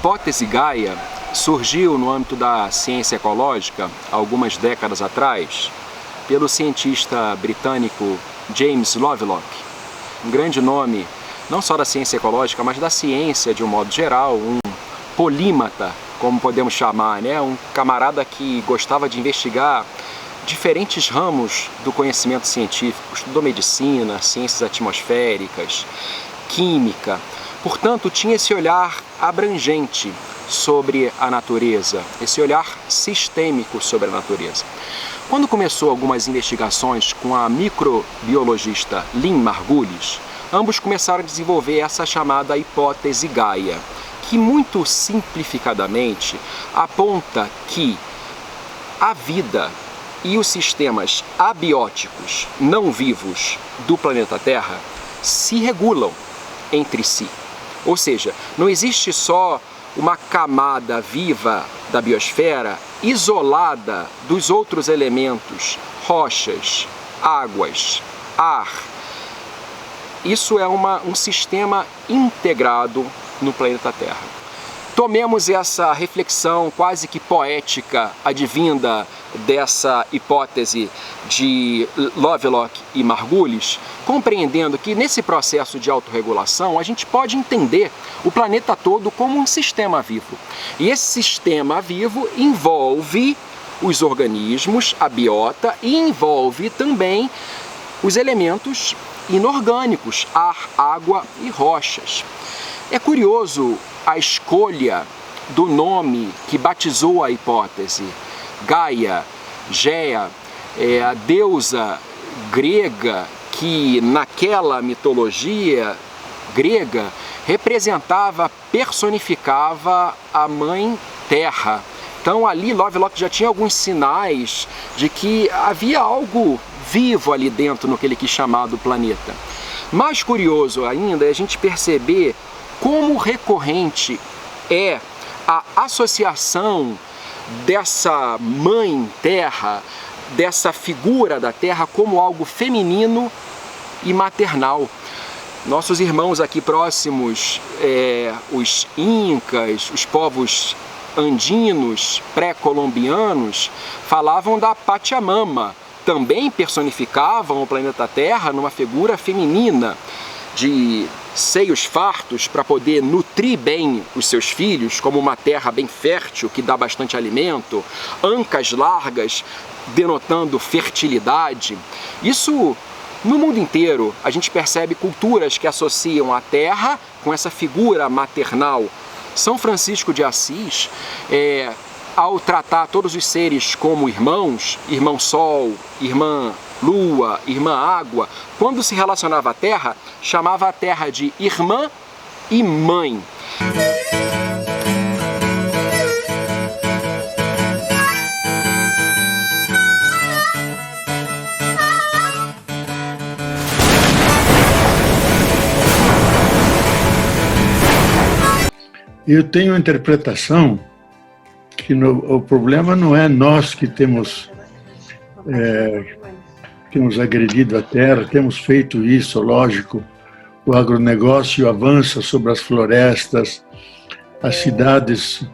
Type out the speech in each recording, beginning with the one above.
hipótese Gaia surgiu no âmbito da ciência ecológica, algumas décadas atrás, pelo cientista britânico James Lovelock, um grande nome não só da ciência ecológica, mas da ciência de um modo geral, um polímata, como podemos chamar, né? Um camarada que gostava de investigar diferentes ramos do conhecimento científico, estudou medicina, ciências atmosféricas, química. Portanto, tinha esse olhar abrangente sobre a natureza, esse olhar sistêmico sobre a natureza. Quando começou algumas investigações com a microbiologista Lynn Margulis, ambos começaram a desenvolver essa chamada hipótese Gaia, que muito simplificadamente aponta que a vida e os sistemas abióticos não vivos do planeta Terra se regulam entre si. Ou seja, não existe só uma camada viva da biosfera isolada dos outros elementos, rochas, águas, ar. Isso é um sistema integrado no planeta Terra. Tomemos essa reflexão quase que poética, advinda dessa hipótese de Lovelock e Margulis, compreendendo que nesse processo de autorregulação a gente pode entender o planeta todo como um sistema vivo. E esse sistema vivo envolve os organismos, a biota, e envolve também os elementos inorgânicos, ar, água e rochas. É curioso a escolha do nome que batizou a hipótese. Gaia, Géa, a deusa grega que naquela mitologia grega representava, personificava a Mãe Terra. Então ali Lovelock já tinha alguns sinais de que havia algo vivo ali dentro no que ele quis chamar do planeta. Mais curioso ainda é a gente perceber como recorrente é a associação dessa Mãe Terra, dessa figura da Terra como algo feminino e maternal. Nossos irmãos aqui próximos, os incas, os povos andinos, pré-colombianos, falavam da Pachamama, também personificavam o planeta Terra numa figura feminina, de seios fartos para poder nutrir bem os seus filhos, como uma terra bem fértil que dá bastante alimento, ancas largas denotando fertilidade. Isso no mundo inteiro a gente percebe culturas que associam a terra com essa figura maternal. São Francisco de Assis, ao tratar todos os seres como irmãos, irmão Sol, irmã Lua, irmã Água, quando se relacionava à Terra, chamava a Terra de irmã e mãe. Eu tenho a interpretação que o problema não é nós que temos agredido a terra, temos feito isso, lógico. O agronegócio avança sobre as florestas, as cidades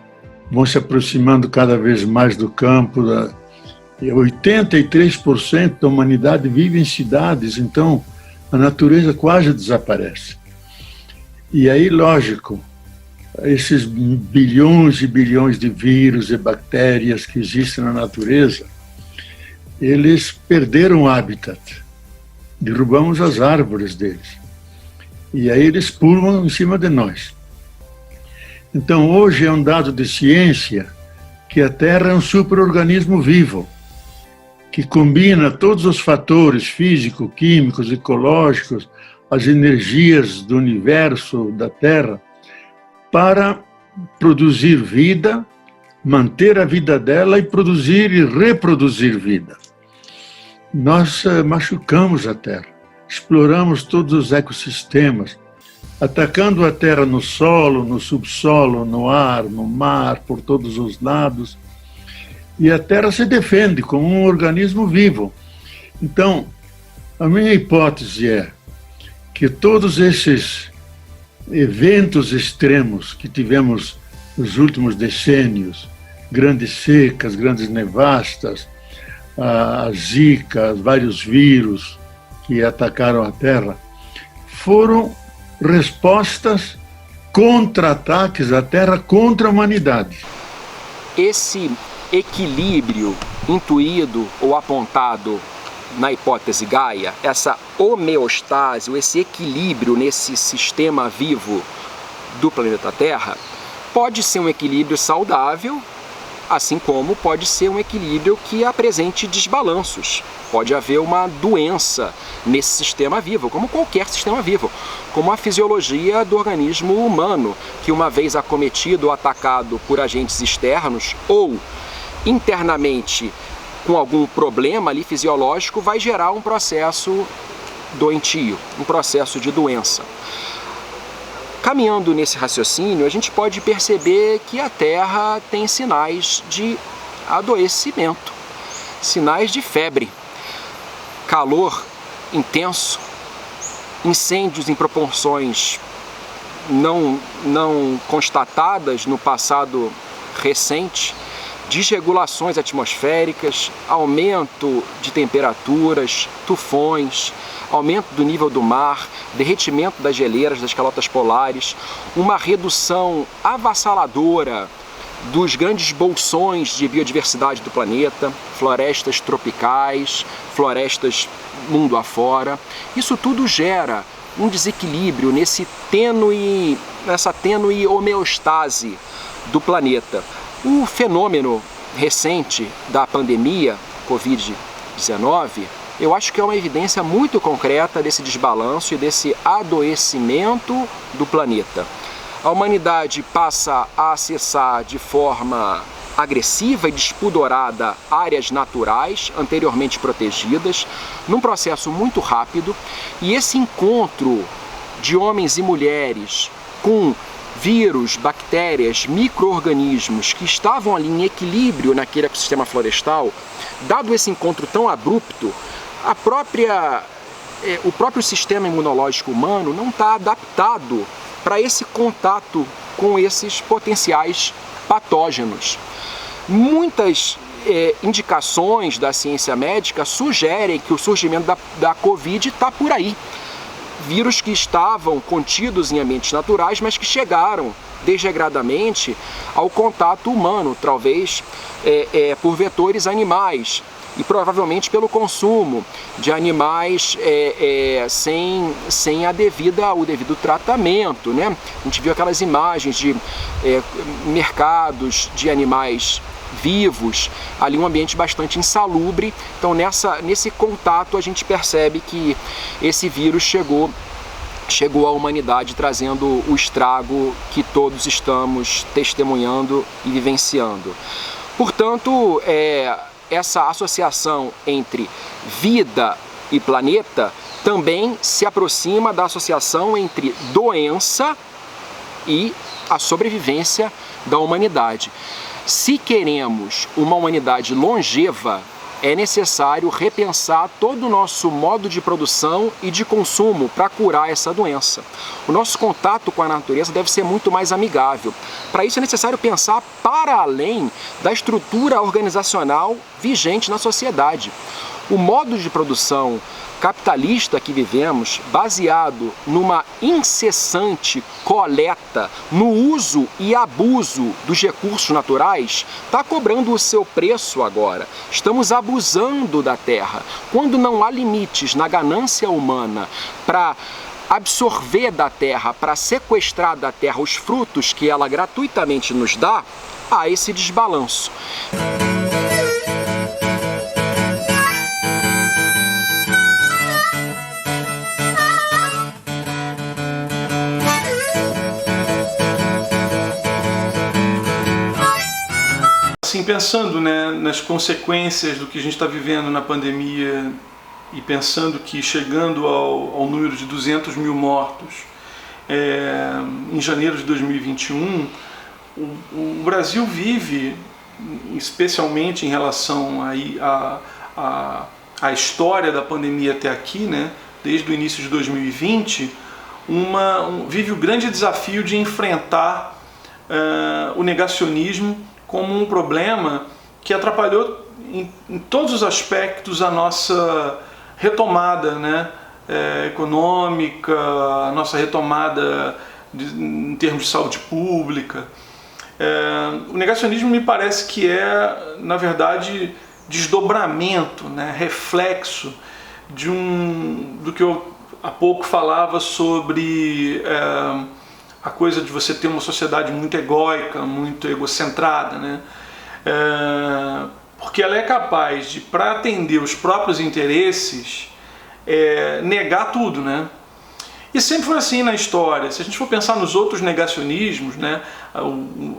vão se aproximando cada vez mais do campo. 83% da humanidade vive em cidades, então a natureza quase desaparece. E aí, lógico, esses bilhões e bilhões de vírus e bactérias que existem na natureza, eles perderam o habitat, derrubamos as árvores deles, e aí eles pulam em cima de nós. Então hoje é um dado de ciência que a Terra é um superorganismo vivo, que combina todos os fatores físicos, químicos, ecológicos, as energias do universo, da Terra, para produzir vida, manter a vida dela e produzir e reproduzir vida. Nós machucamos a Terra, exploramos todos os ecossistemas, atacando a Terra no solo, no subsolo, no ar, no mar, por todos os lados. E a Terra se defende como um organismo vivo. Então, a minha hipótese é que todos esses eventos extremos que tivemos nos últimos decênios, grandes secas, grandes nevastas, a Zika, vários vírus que atacaram a Terra, foram respostas contra-ataques à Terra contra a humanidade. Esse equilíbrio intuído ou apontado na hipótese Gaia, essa homeostase, ou esse equilíbrio nesse sistema vivo do planeta Terra, pode ser um equilíbrio saudável, assim como pode ser um equilíbrio que apresente desbalanços. Pode haver uma doença nesse sistema vivo, como qualquer sistema vivo, como a fisiologia do organismo humano, que uma vez acometido ou atacado por agentes externos ou internamente com algum problema ali fisiológico, vai gerar um processo doentio, um processo de doença. Caminhando nesse raciocínio, a gente pode perceber que a Terra tem sinais de adoecimento, sinais de febre, calor intenso, incêndios em proporções não constatadas no passado recente, desregulações atmosféricas, aumento de temperaturas, tufões, aumento do nível do mar, derretimento das geleiras das calotas polares, uma redução avassaladora dos grandes bolsões de biodiversidade do planeta, florestas tropicais, florestas mundo afora. Isso tudo gera um desequilíbrio nessa tênue homeostase do planeta. O fenômeno recente da pandemia Covid-19, eu acho que é uma evidência muito concreta desse desbalanço e desse adoecimento do planeta. A humanidade passa a acessar de forma agressiva e despudorada áreas naturais anteriormente protegidas, num processo muito rápido, e esse encontro de homens e mulheres com vírus, bactérias, micro-organismos que estavam ali em equilíbrio naquele ecossistema florestal, dado esse encontro tão abrupto, o próprio sistema imunológico humano não está adaptado para esse contato com esses potenciais patógenos. Muitas indicações da ciência médica sugerem que o surgimento da Covid está por aí. Vírus que estavam contidos em ambientes naturais, mas que chegaram desregradamente ao contato humano, talvez por vetores animais, e provavelmente pelo consumo de animais sem o devido tratamento, né? A gente viu aquelas imagens de mercados de animais vivos, ali um ambiente bastante insalubre. Então nesse contato a gente percebe que esse vírus chegou à humanidade trazendo o estrago que todos estamos testemunhando e vivenciando. Portanto, essa associação entre vida e planeta também se aproxima da associação entre doença e a sobrevivência da humanidade. Se queremos uma humanidade longeva, é necessário repensar todo o nosso modo de produção e de consumo para curar essa doença. O nosso contato com a natureza deve ser muito mais amigável. Para isso é necessário pensar para além da estrutura organizacional vigente na sociedade. O modo de produção capitalista que vivemos, baseado numa incessante coleta, no uso e abuso dos recursos naturais, está cobrando o seu preço agora. Estamos abusando da terra. Quando não há limites na ganância humana para absorver da terra, para sequestrar da terra os frutos que ela gratuitamente nos dá, há esse desbalanço. Assim, pensando, né, nas consequências do que a gente está vivendo na pandemia e pensando que chegando ao número de 200 mil mortos em janeiro de 2021, o Brasil vive, especialmente em relação à história da pandemia até aqui, né, desde o início de 2020, vive o grande desafio de enfrentar o negacionismo como um problema que atrapalhou em todos os aspectos a nossa retomada, né, econômica, a nossa retomada em termos de saúde pública. O negacionismo me parece que é, na verdade, desdobramento, né, reflexo do que eu há pouco falava sobre a coisa de você ter uma sociedade muito egóica, muito egocentrada, né? Porque ela é capaz de, para atender os próprios interesses, negar tudo, né? E sempre foi assim na história. Se a gente for pensar nos outros negacionismos, né,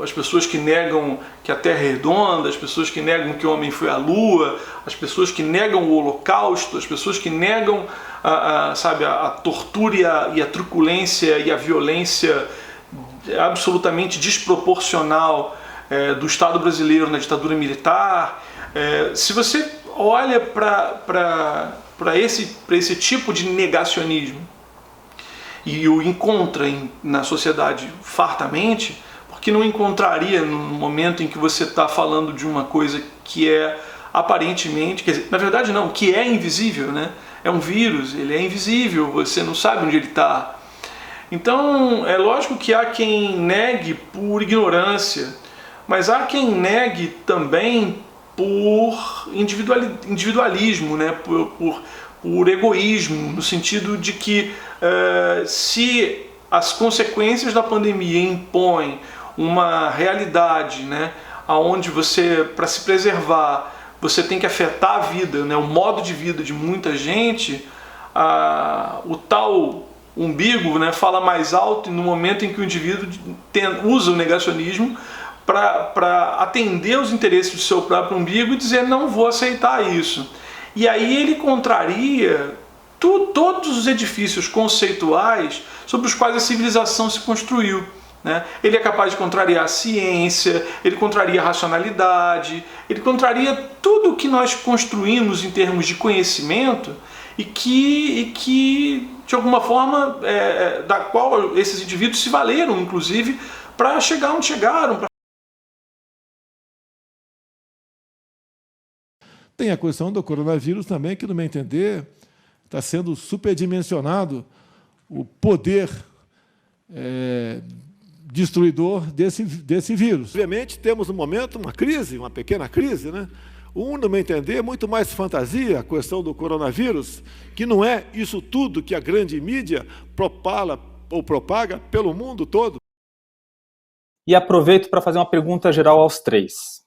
as pessoas que negam que a Terra é redonda, as pessoas que negam que o homem foi à Lua, as pessoas que negam o Holocausto, as pessoas que negam a tortura e a truculência e a violência absolutamente desproporcional do Estado brasileiro na ditadura militar. Se você olha para esse tipo de negacionismo e o encontra na sociedade fartamente, porque não encontraria no momento em que você está falando de uma coisa que é aparentemente, quer dizer, na verdade não, que é invisível, né? É um vírus, ele é invisível, você não sabe onde ele está. Então é lógico que há quem negue por ignorância, mas há quem negue também por individualismo, né? por egoísmo, no sentido de que se as consequências da pandemia impõem uma realidade, né, onde você, para se preservar, você tem que afetar a vida, né, o modo de vida de muita gente, o tal umbigo, né, fala mais alto no momento em que o indivíduo usa o negacionismo para atender os interesses do seu próprio umbigo e dizer não vou aceitar isso. E aí ele contraria todos os edifícios conceituais sobre os quais a civilização se construiu, né? Ele é capaz de contrariar a ciência, ele contraria a racionalidade, ele contraria tudo o que nós construímos em termos de conhecimento e que de alguma forma, da qual esses indivíduos se valeram, inclusive, para chegar onde chegaram. Tem a questão do coronavírus também, que, no meu entender, está sendo superdimensionado o poder destruidor desse vírus. Obviamente, temos no momento uma crise, uma pequena crise, né? No meu entender, é muito mais fantasia a questão do coronavírus, que não é isso tudo que a grande mídia propaga pelo mundo todo. E aproveito para fazer uma pergunta geral aos três.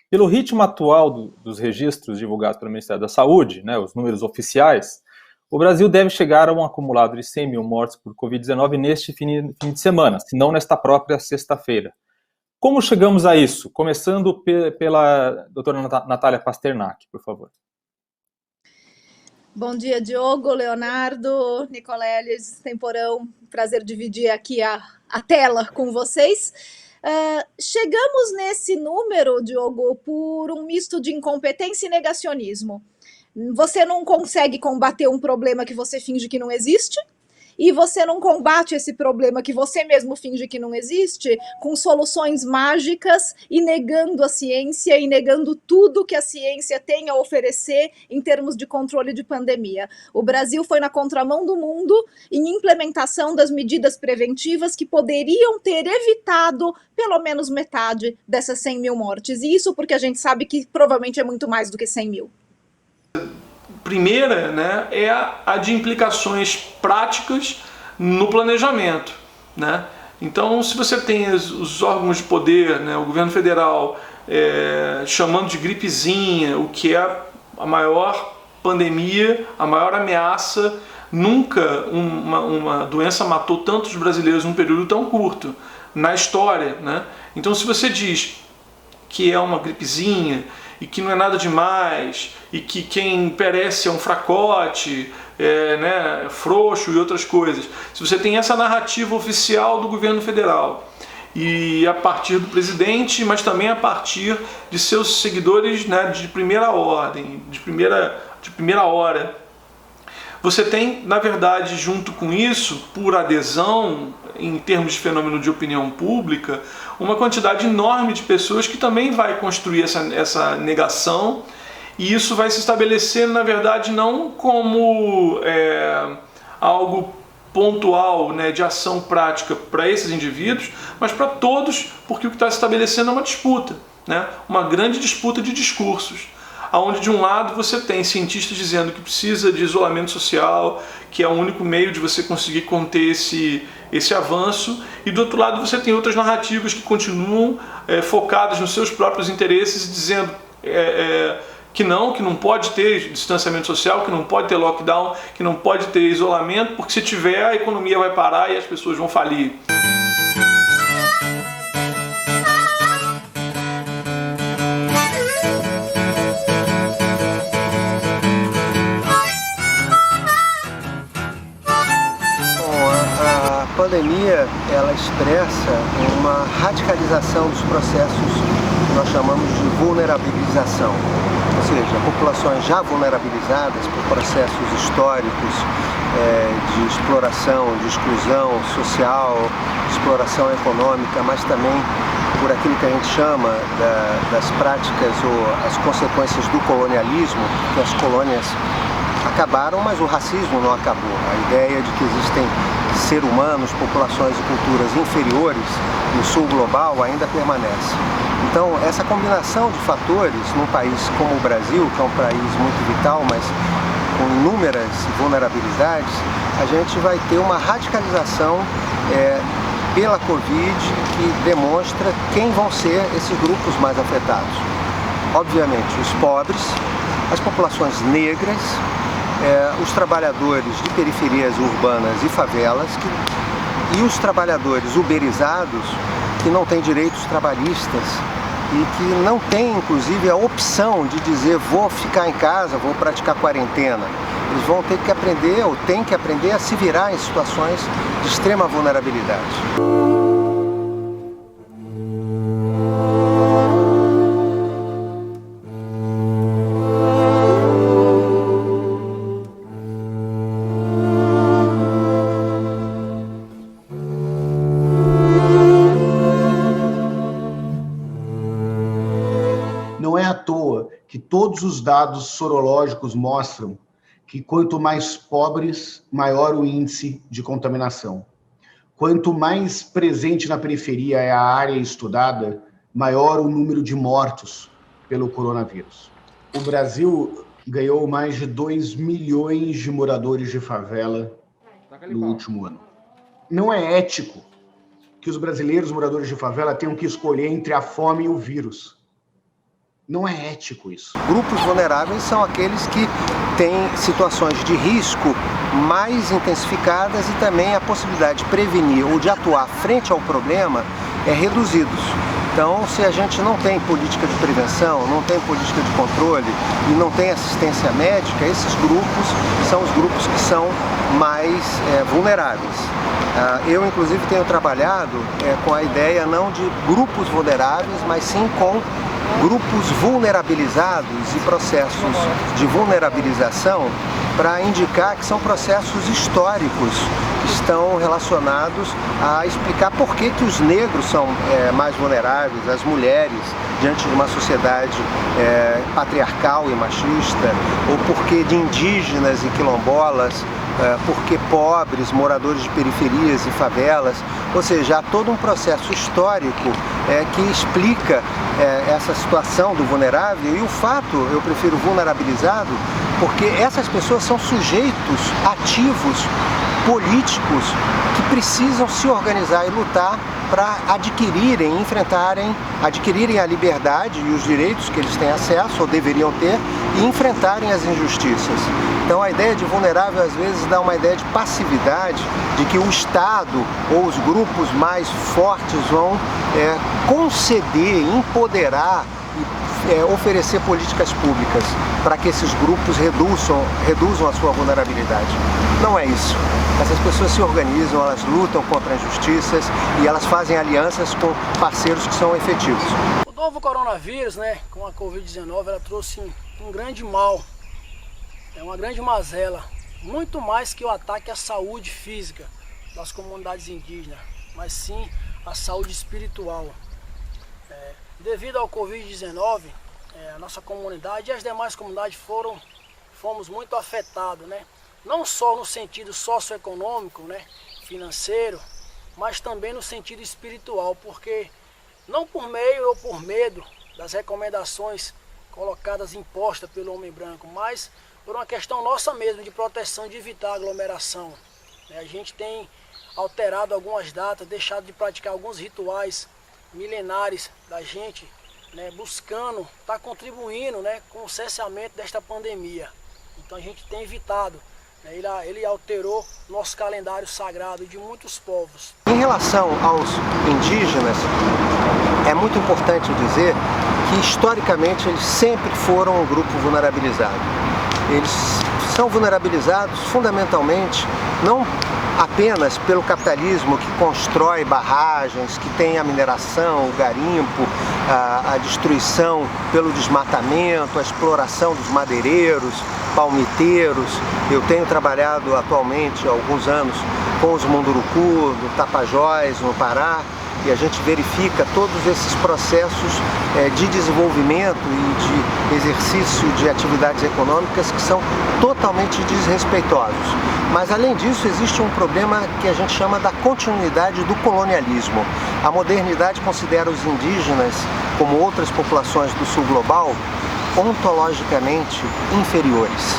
Pelo ritmo atual dos registros divulgados pelo Ministério da Saúde, né, os números oficiais, o Brasil deve chegar a um acumulado de 100 mil mortes por Covid-19 neste fim de semana, se não nesta própria sexta-feira. Como chegamos a isso? Começando pela doutora Natália Pasternak, por favor. Bom dia, Diogo, Leonardo, Nicoleles, Temporão. Prazer dividir aqui a tela com vocês. Chegamos nesse número, Diogo, por um misto de incompetência e negacionismo. Você não consegue combater um problema que você finge que não existe, e você não combate esse problema que você mesmo finge que não existe com soluções mágicas e negando a ciência e negando tudo que a ciência tem a oferecer em termos de controle de pandemia. O Brasil foi na contramão do mundo em implementação das medidas preventivas que poderiam ter evitado pelo menos metade dessas 100 mil mortes. E isso porque a gente sabe que provavelmente é muito mais do que 100 mil. Primeira, né, é a de implicações práticas no planejamento, né? Então, se você tem os órgãos de poder, né, o governo federal chamando de gripezinha, o que é a maior pandemia, a maior ameaça, nunca uma doença matou tantos brasileiros num período tão curto na história, né? Então, se você diz que é uma gripezinha e que não é nada demais, e que quem perece é um fracote, né, frouxo e outras coisas. Se você tem essa narrativa oficial do governo federal, e a partir do presidente, mas também a partir de seus seguidores, né, de primeira ordem, de primeira hora, Você tem, na verdade, junto com isso, por adesão, em termos de fenômeno de opinião pública, uma quantidade enorme de pessoas que também vai construir essa negação, e isso vai se estabelecer, na verdade, não como algo pontual, né, de ação prática para esses indivíduos, mas para todos, porque o que está se estabelecendo é uma disputa, né, uma grande disputa de discursos, onde de um lado você tem cientistas dizendo que precisa de isolamento social, que é o único meio de você conseguir conter esse avanço, e do outro lado você tem outras narrativas que continuam focadas nos seus próprios interesses, dizendo que não pode ter distanciamento social, que não pode ter lockdown, que não pode ter isolamento, porque se tiver a economia vai parar e as pessoas vão falir. A pandemia, ela expressa uma radicalização dos processos que nós chamamos de vulnerabilização. Ou seja, populações já vulnerabilizadas por processos históricos de exploração, de exclusão social, de exploração econômica, mas também por aquilo que a gente chama das práticas ou as consequências do colonialismo, que as colônias acabaram, mas o racismo não acabou. A ideia de que existem seres humanos, populações e culturas inferiores no sul global ainda permanece. Então, essa combinação de fatores num país como o Brasil, que é um país muito vital, mas com inúmeras vulnerabilidades, a gente vai ter uma radicalização pela Covid que demonstra quem vão ser esses grupos mais afetados. Obviamente, os pobres, as populações negras, os trabalhadores de periferias urbanas e favelas e os trabalhadores uberizados que não têm direitos trabalhistas e que não têm, inclusive, a opção de dizer vou ficar em casa, vou praticar quarentena. Eles vão ter que aprender, ou têm que aprender a se virar em situações de extrema vulnerabilidade. Não é à toa que todos os dados sorológicos mostram que quanto mais pobres, maior o índice de contaminação. Quanto mais presente na periferia é a área estudada, maior o número de mortos pelo coronavírus. O Brasil ganhou mais de 2 milhões de moradores de favela no último ano. Não é ético que os brasileiros moradores de favela tenham que escolher entre a fome e o vírus. Não é ético isso. Grupos vulneráveis são aqueles que têm situações de risco mais intensificadas e também a possibilidade de prevenir ou de atuar frente ao problema é reduzidos. Então, se a gente não tem política de prevenção, não tem política de controle e não tem assistência médica, esses grupos são os grupos que são mais vulneráveis. Eu, inclusive, tenho trabalhado com a ideia não de grupos vulneráveis, mas sim com grupos vulnerabilizados e processos de vulnerabilização para indicar que são processos históricos que estão relacionados a explicar por que os negros são mais vulneráveis, as mulheres, diante de uma sociedade patriarcal e machista, ou por que de indígenas e quilombolas, porque pobres, moradores de periferias e favelas, ou seja, há todo um processo histórico que explica essa situação do vulnerável, e o fato, eu prefiro vulnerabilizado, porque essas pessoas são sujeitos ativos, políticos, que precisam se organizar e lutar para adquirirem a liberdade e os direitos que eles têm acesso ou deveriam ter e enfrentarem as injustiças. Então a ideia de vulnerável às vezes dá uma ideia de passividade, de que o Estado ou os grupos mais fortes vão conceder, empoderar e oferecer políticas públicas para que esses grupos reduzam a sua vulnerabilidade. Não é isso. Essas pessoas se organizam, elas lutam contra injustiças e elas fazem alianças com parceiros que são efetivos. O novo coronavírus, com a Covid-19, ela trouxe um grande mal, uma grande mazela muito mais que o ataque à saúde física das comunidades indígenas, mas sim a saúde espiritual. Devido ao Covid-19, a nossa comunidade e as demais comunidades fomos muito afetados, né? Não só no sentido socioeconômico, né, financeiro, mas também no sentido espiritual, porque não por meio ou por medo das recomendações colocadas, impostas pelo homem branco, mas por uma questão nossa mesmo, de proteção, de evitar aglomeração. A gente tem alterado algumas datas, deixado de praticar alguns rituais milenares da gente, né, buscando, está contribuindo, né, com o cessamento desta pandemia. Então a gente tem evitado, né, ele alterou nosso calendário sagrado de muitos povos. Em relação aos indígenas, é muito importante dizer que historicamente eles sempre foram um grupo vulnerabilizado. Eles são vulnerabilizados fundamentalmente não apenas pelo capitalismo que constrói barragens, que tem a mineração, o garimpo, a destruição pelo desmatamento, a exploração dos madeireiros, palmiteiros. Eu tenho trabalhado atualmente há alguns anos com os Munduruku, no Tapajós, no Pará, e a gente verifica todos esses processos de desenvolvimento e de exercício de atividades econômicas que são totalmente desrespeitosos. Mas além disso existe um problema que a gente chama da continuidade do colonialismo. A modernidade considera os indígenas, como outras populações do sul global, ontologicamente inferiores.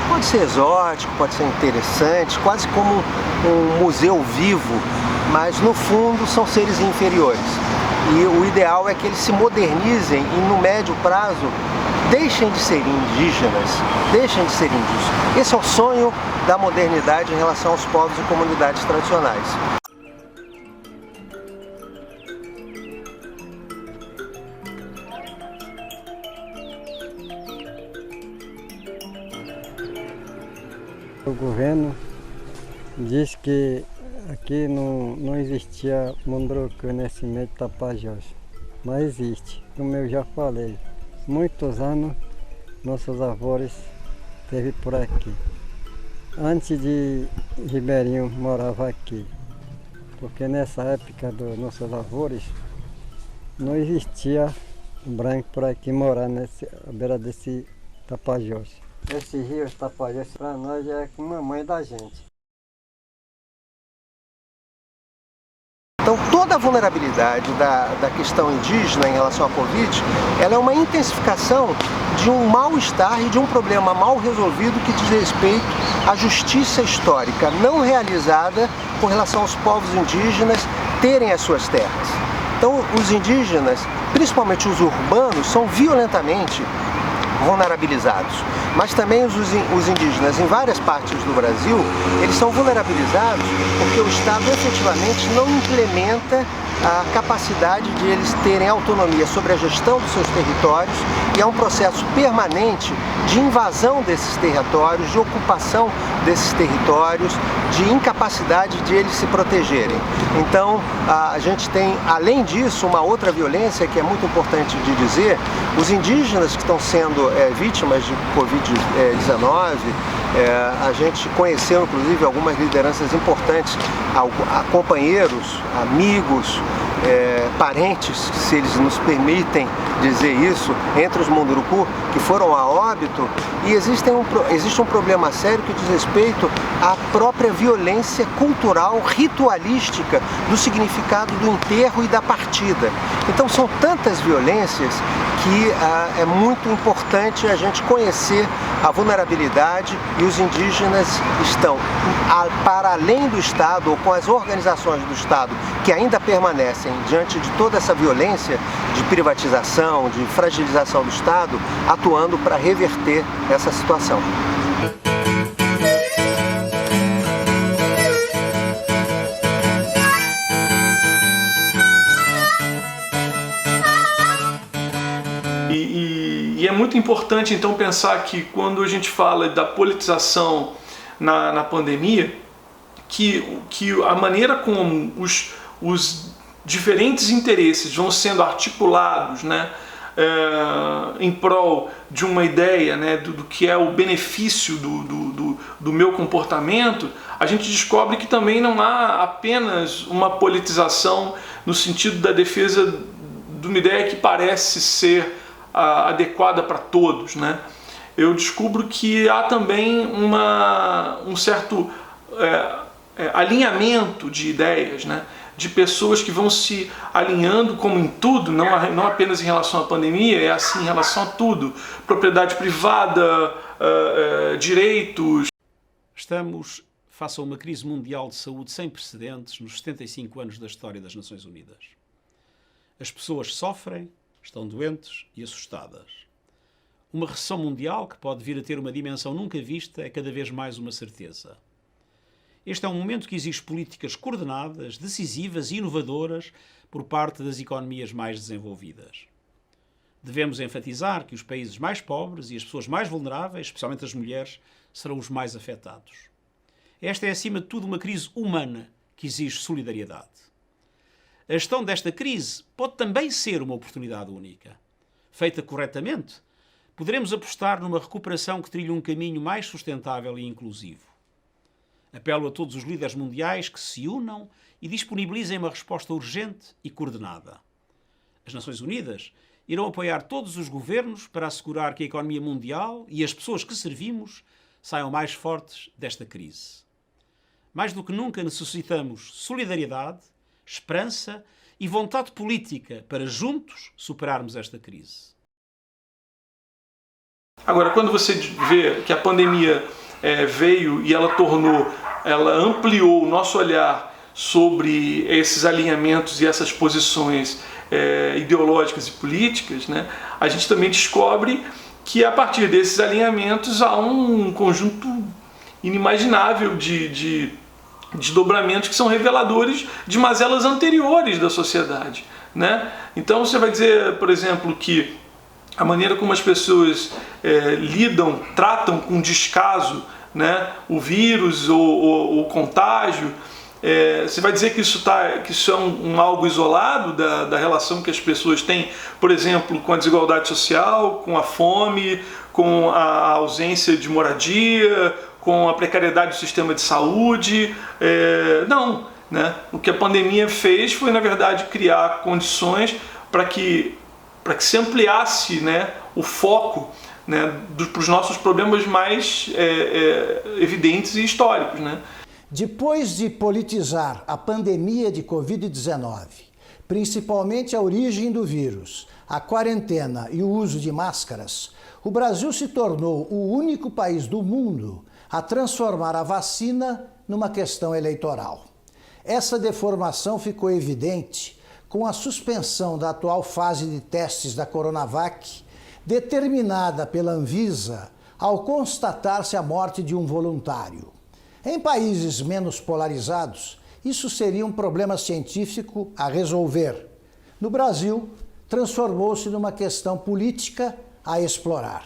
Pode ser exótico, pode ser interessante, quase como um museu vivo, mas no fundo são seres inferiores. E o ideal é que eles se modernizem e no médio prazo deixem de ser indígenas, deixem de ser índios. Esse é o sonho da modernidade em relação aos povos e comunidades tradicionais. O governo disse que aqui não existia Munduruku nesse meio de Tapajós, mas existe. Como eu já falei, muitos anos nossos avós esteve por aqui. Antes de Ribeirinho morava aqui, porque nessa época dos nossos avós não existia branco por aqui morar à beira desse Tapajós. Esse rio Tapajós para nós é como a mãe da gente. Então toda a vulnerabilidade da questão indígena em relação à Covid, ela é uma intensificação de um mal-estar e de um problema mal resolvido que diz respeito à justiça histórica não realizada com relação aos povos indígenas terem as suas terras. Então os indígenas, principalmente os urbanos, são violentamente vulnerabilizados, mas também os indígenas em várias partes do Brasil, eles são vulnerabilizados porque o Estado efetivamente não implementa a capacidade de eles terem autonomia sobre a gestão dos seus territórios e há um processo permanente de invasão desses territórios, de ocupação desses territórios, de incapacidade de eles se protegerem. Então, a gente tem, além disso, uma outra violência que é muito importante de dizer: os indígenas que estão sendo vítimas de Covid-19, a gente conheceu inclusive algumas lideranças importantes, companheiros, amigos, parentes, se eles nos permitem dizer isso, entre os Munduruku, que foram a óbito, e existe um problema sério que diz respeito à própria violência cultural, ritualística do significado do enterro e da partida. Então são tantas violências que é muito importante a gente conhecer a vulnerabilidade, e os indígenas estão para além do Estado ou com as organizações do Estado que ainda permanecem diante de toda essa violência de privatização, de fragilização do Estado, atuando para reverter essa situação. E é muito importante então pensar que quando a gente fala da politização na pandemia, que a maneira como os diferentes interesses vão sendo articulados, né, em prol de uma ideia, né, do que é o benefício do meu comportamento, a gente descobre que também não há apenas uma politização no sentido da defesa de uma ideia que parece ser adequada para todos, né? Eu descubro que há também um certo alinhamento de ideias, né? De pessoas que vão se alinhando, como em tudo, não apenas em relação à pandemia, é assim em relação a tudo. Propriedade privada, direitos. Estamos face a uma crise mundial de saúde sem precedentes nos 75 anos da história das Nações Unidas. As pessoas sofrem, estão doentes e assustadas. Uma recessão mundial, que pode vir a ter uma dimensão nunca vista, é cada vez mais uma certeza. Este é um momento que exige políticas coordenadas, decisivas e inovadoras por parte das economias mais desenvolvidas. Devemos enfatizar que os países mais pobres e as pessoas mais vulneráveis, especialmente as mulheres, serão os mais afetados. Esta é, acima de tudo, uma crise humana que exige solidariedade. A gestão desta crise pode também ser uma oportunidade única. Feita corretamente, poderemos apostar numa recuperação que trilhe um caminho mais sustentável e inclusivo. Apelo a todos os líderes mundiais que se unam e disponibilizem uma resposta urgente e coordenada. As Nações Unidas irão apoiar todos os governos para assegurar que a economia mundial e as pessoas que servimos saiam mais fortes desta crise. Mais do que nunca necessitamos solidariedade, esperança e vontade política para juntos superarmos esta crise. Agora, quando você vê que a pandemia veio e ela ampliou o nosso olhar sobre esses alinhamentos e essas posições ideológicas e políticas, né, a gente também descobre que a partir desses alinhamentos há um conjunto inimaginável de desdobramentos que são reveladores de mazelas anteriores da sociedade, né? Então você vai dizer, por exemplo, que a maneira como as pessoas tratam com descaso, né, o vírus ou o contágio, você vai dizer que isso é algo isolado da relação que as pessoas têm, por exemplo, com a desigualdade social, com a fome, com a ausência de moradia, com a precariedade do sistema de saúde? Não, né? O que a pandemia fez foi, na verdade, criar condições para que se ampliasse, né, o foco, né, para os nossos problemas mais evidentes e históricos, né? Depois de politizar a pandemia de Covid-19, principalmente a origem do vírus, a quarentena e o uso de máscaras, o Brasil se tornou o único país do mundo a transformar a vacina numa questão eleitoral. Essa deformação ficou evidente com a suspensão da atual fase de testes da Coronavac, determinada pela Anvisa ao constatar-se a morte de um voluntário. Em países menos polarizados, isso seria um problema científico a resolver. No Brasil, transformou-se numa questão política a explorar.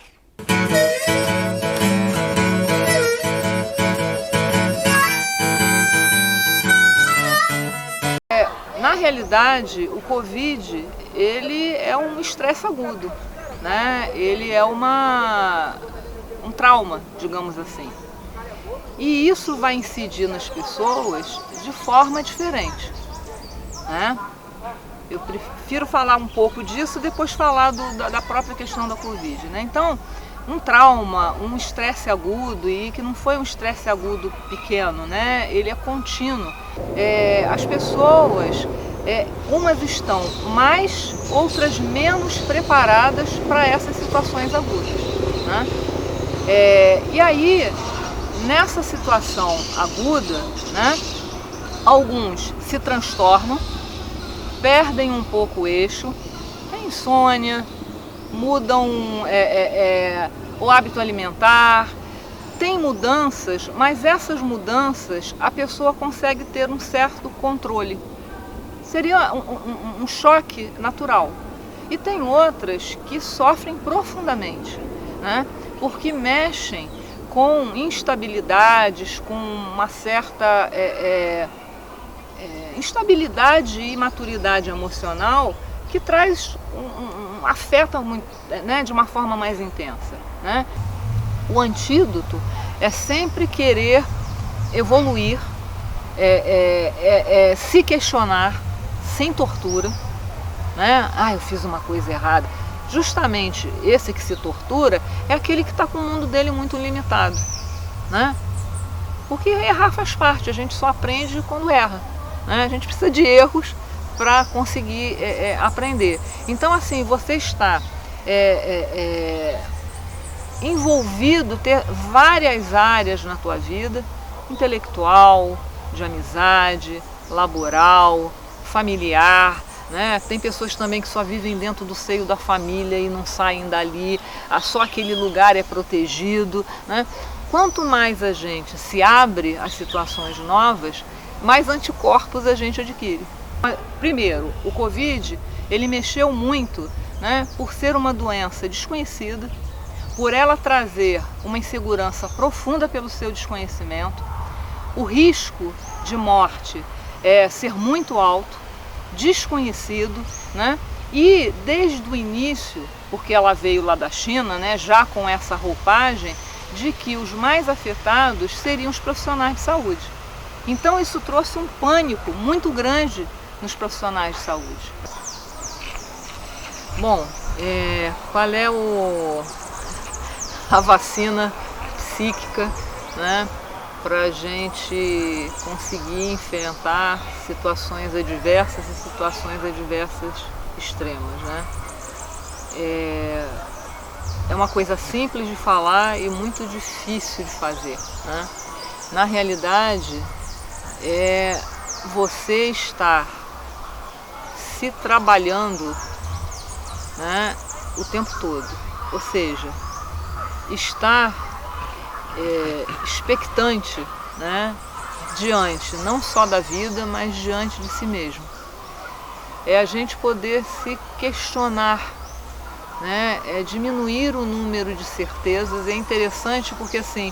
Na realidade, o Covid, ele é um estresse agudo, né? Ele é um trauma, digamos assim. E isso vai incidir nas pessoas de forma diferente, né? Eu prefiro falar um pouco disso e depois falar da própria questão da Covid, né? Então, um trauma, um estresse agudo, e que não foi um estresse agudo pequeno, né? Ele é contínuo. As pessoas, umas estão mais, outras menos preparadas para essas situações agudas, né? E aí, nessa situação aguda, né, alguns se transtornam, perdem um pouco o eixo, tem insônia, mudam o hábito alimentar, tem mudanças, mas essas mudanças a pessoa consegue ter um certo controle. Seria um choque natural. E tem outras que sofrem profundamente, né, porque mexem com instabilidades, com uma certa instabilidade e maturidade emocional que traz afeta muito, né, de uma forma mais intensa, né? O antídoto é sempre querer evoluir, se questionar sem tortura, né? Eu fiz uma coisa errada. Justamente esse que se tortura é aquele que está com o mundo dele muito limitado, né? Porque errar faz parte, a gente só aprende quando erra, né? A gente precisa de erros para conseguir aprender. Então, assim, você está envolvido, ter várias áreas na tua vida, intelectual, de amizade, laboral, familiar, né? Tem pessoas também que só vivem dentro do seio da família e não saem dali, só aquele lugar é protegido, né? Quanto mais a gente se abre às situações novas, mais anticorpos a gente adquire. Primeiro, o Covid, ele mexeu muito, né, por ser uma doença desconhecida, por ela trazer uma insegurança profunda pelo seu desconhecimento, o risco de morte ser muito alto, desconhecido, né? E desde o início, porque ela veio lá da China, né, já com essa roupagem de que os mais afetados seriam os profissionais de saúde. Então isso trouxe um pânico muito grande nos profissionais de saúde. Bom, qual é a vacina psíquica, né, para a gente conseguir enfrentar situações adversas e situações adversas extremas, né? É uma coisa simples de falar e muito difícil de fazer, né? Na realidade, é você estar se trabalhando, né, o tempo todo, ou seja, estar expectante, né, diante não só da vida, mas diante de si mesmo. É a gente poder se questionar, né, diminuir o número de certezas. É interessante porque, assim,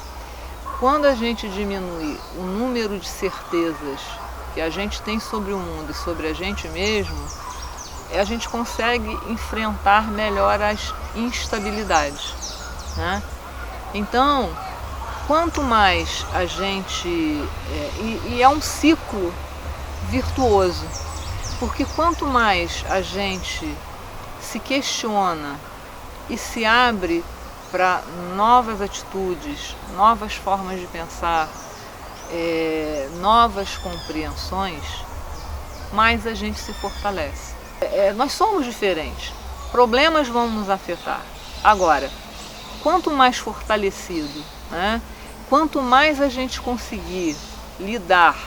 quando a gente diminui o número de certezas que a gente tem sobre o mundo e sobre a gente mesmo, a gente consegue enfrentar melhor as instabilidades, né? Então, quanto mais a gente... E é um ciclo virtuoso, porque quanto mais a gente se questiona e se abre para novas atitudes, novas formas de pensar, novas compreensões, mais a gente se fortalece. Nós somos diferentes, problemas vão nos afetar. Agora, quanto mais fortalecido, né, quanto mais a gente conseguir lidar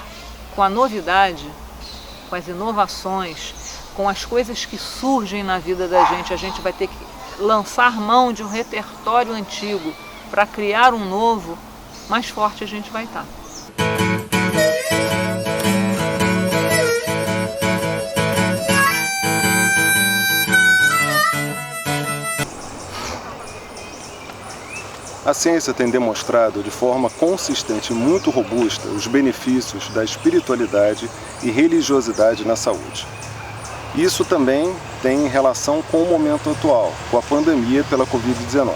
com a novidade, com as inovações, com as coisas que surgem na vida da gente, a gente vai ter que lançar mão de um repertório antigo para criar um novo, mais forte a gente vai estar. A ciência tem demonstrado de forma consistente e muito robusta os benefícios da espiritualidade e religiosidade na saúde. Isso também tem relação com o momento atual, com a pandemia pela Covid-19.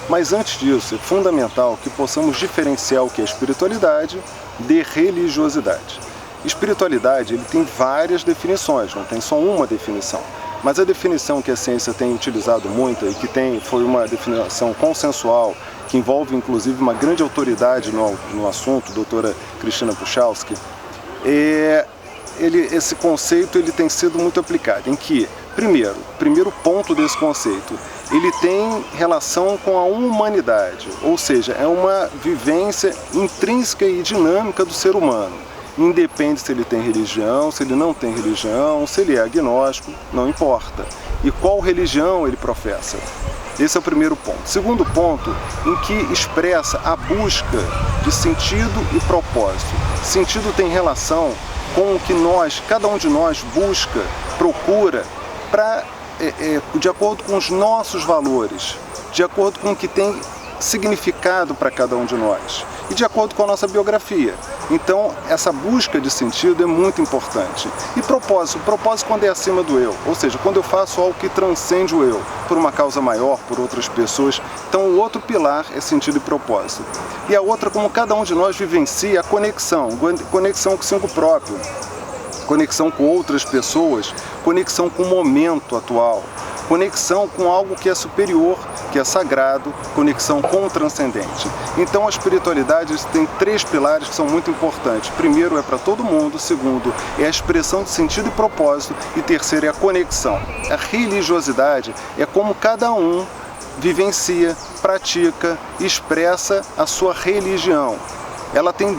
Mas antes disso, é fundamental que possamos diferenciar o que é espiritualidade de religiosidade. Espiritualidade, ele tem várias definições, não tem só uma definição. Mas a definição que a ciência tem utilizado muito e que foi uma definição consensual, que envolve inclusive uma grande autoridade no assunto, a doutora Cristina Puchalski, esse conceito ele tem sido muito aplicado, em que, primeiro ponto desse conceito, ele tem relação com a humanidade, ou seja, é uma vivência intrínseca e dinâmica do ser humano. Independe se ele tem religião, se ele não tem religião, se ele é agnóstico, não importa. E qual religião ele professa. Esse é o primeiro ponto. Segundo ponto, em que expressa a busca de sentido e propósito. Sentido tem relação com o que cada um de nós busca, procura, de acordo com os nossos valores, de acordo com o que tem significado para cada um de nós e de acordo com a nossa biografia. Então, essa busca de sentido é muito importante. E propósito quando é acima do eu, ou seja, quando eu faço algo que transcende o eu, por uma causa maior, por outras pessoas. Então, o outro pilar é sentido e propósito. E a outra, como cada um de nós vivencia a conexão consigo próprio, conexão com outras pessoas, conexão com o momento atual, conexão com algo que é superior, que é sagrado, conexão com o transcendente. Então a espiritualidade tem 3 pilares que são muito importantes. Primeiro é para todo mundo, segundo é a expressão de sentido e propósito, e terceiro é a conexão. A religiosidade é como cada um vivencia, pratica, expressa a sua religião. Ela tem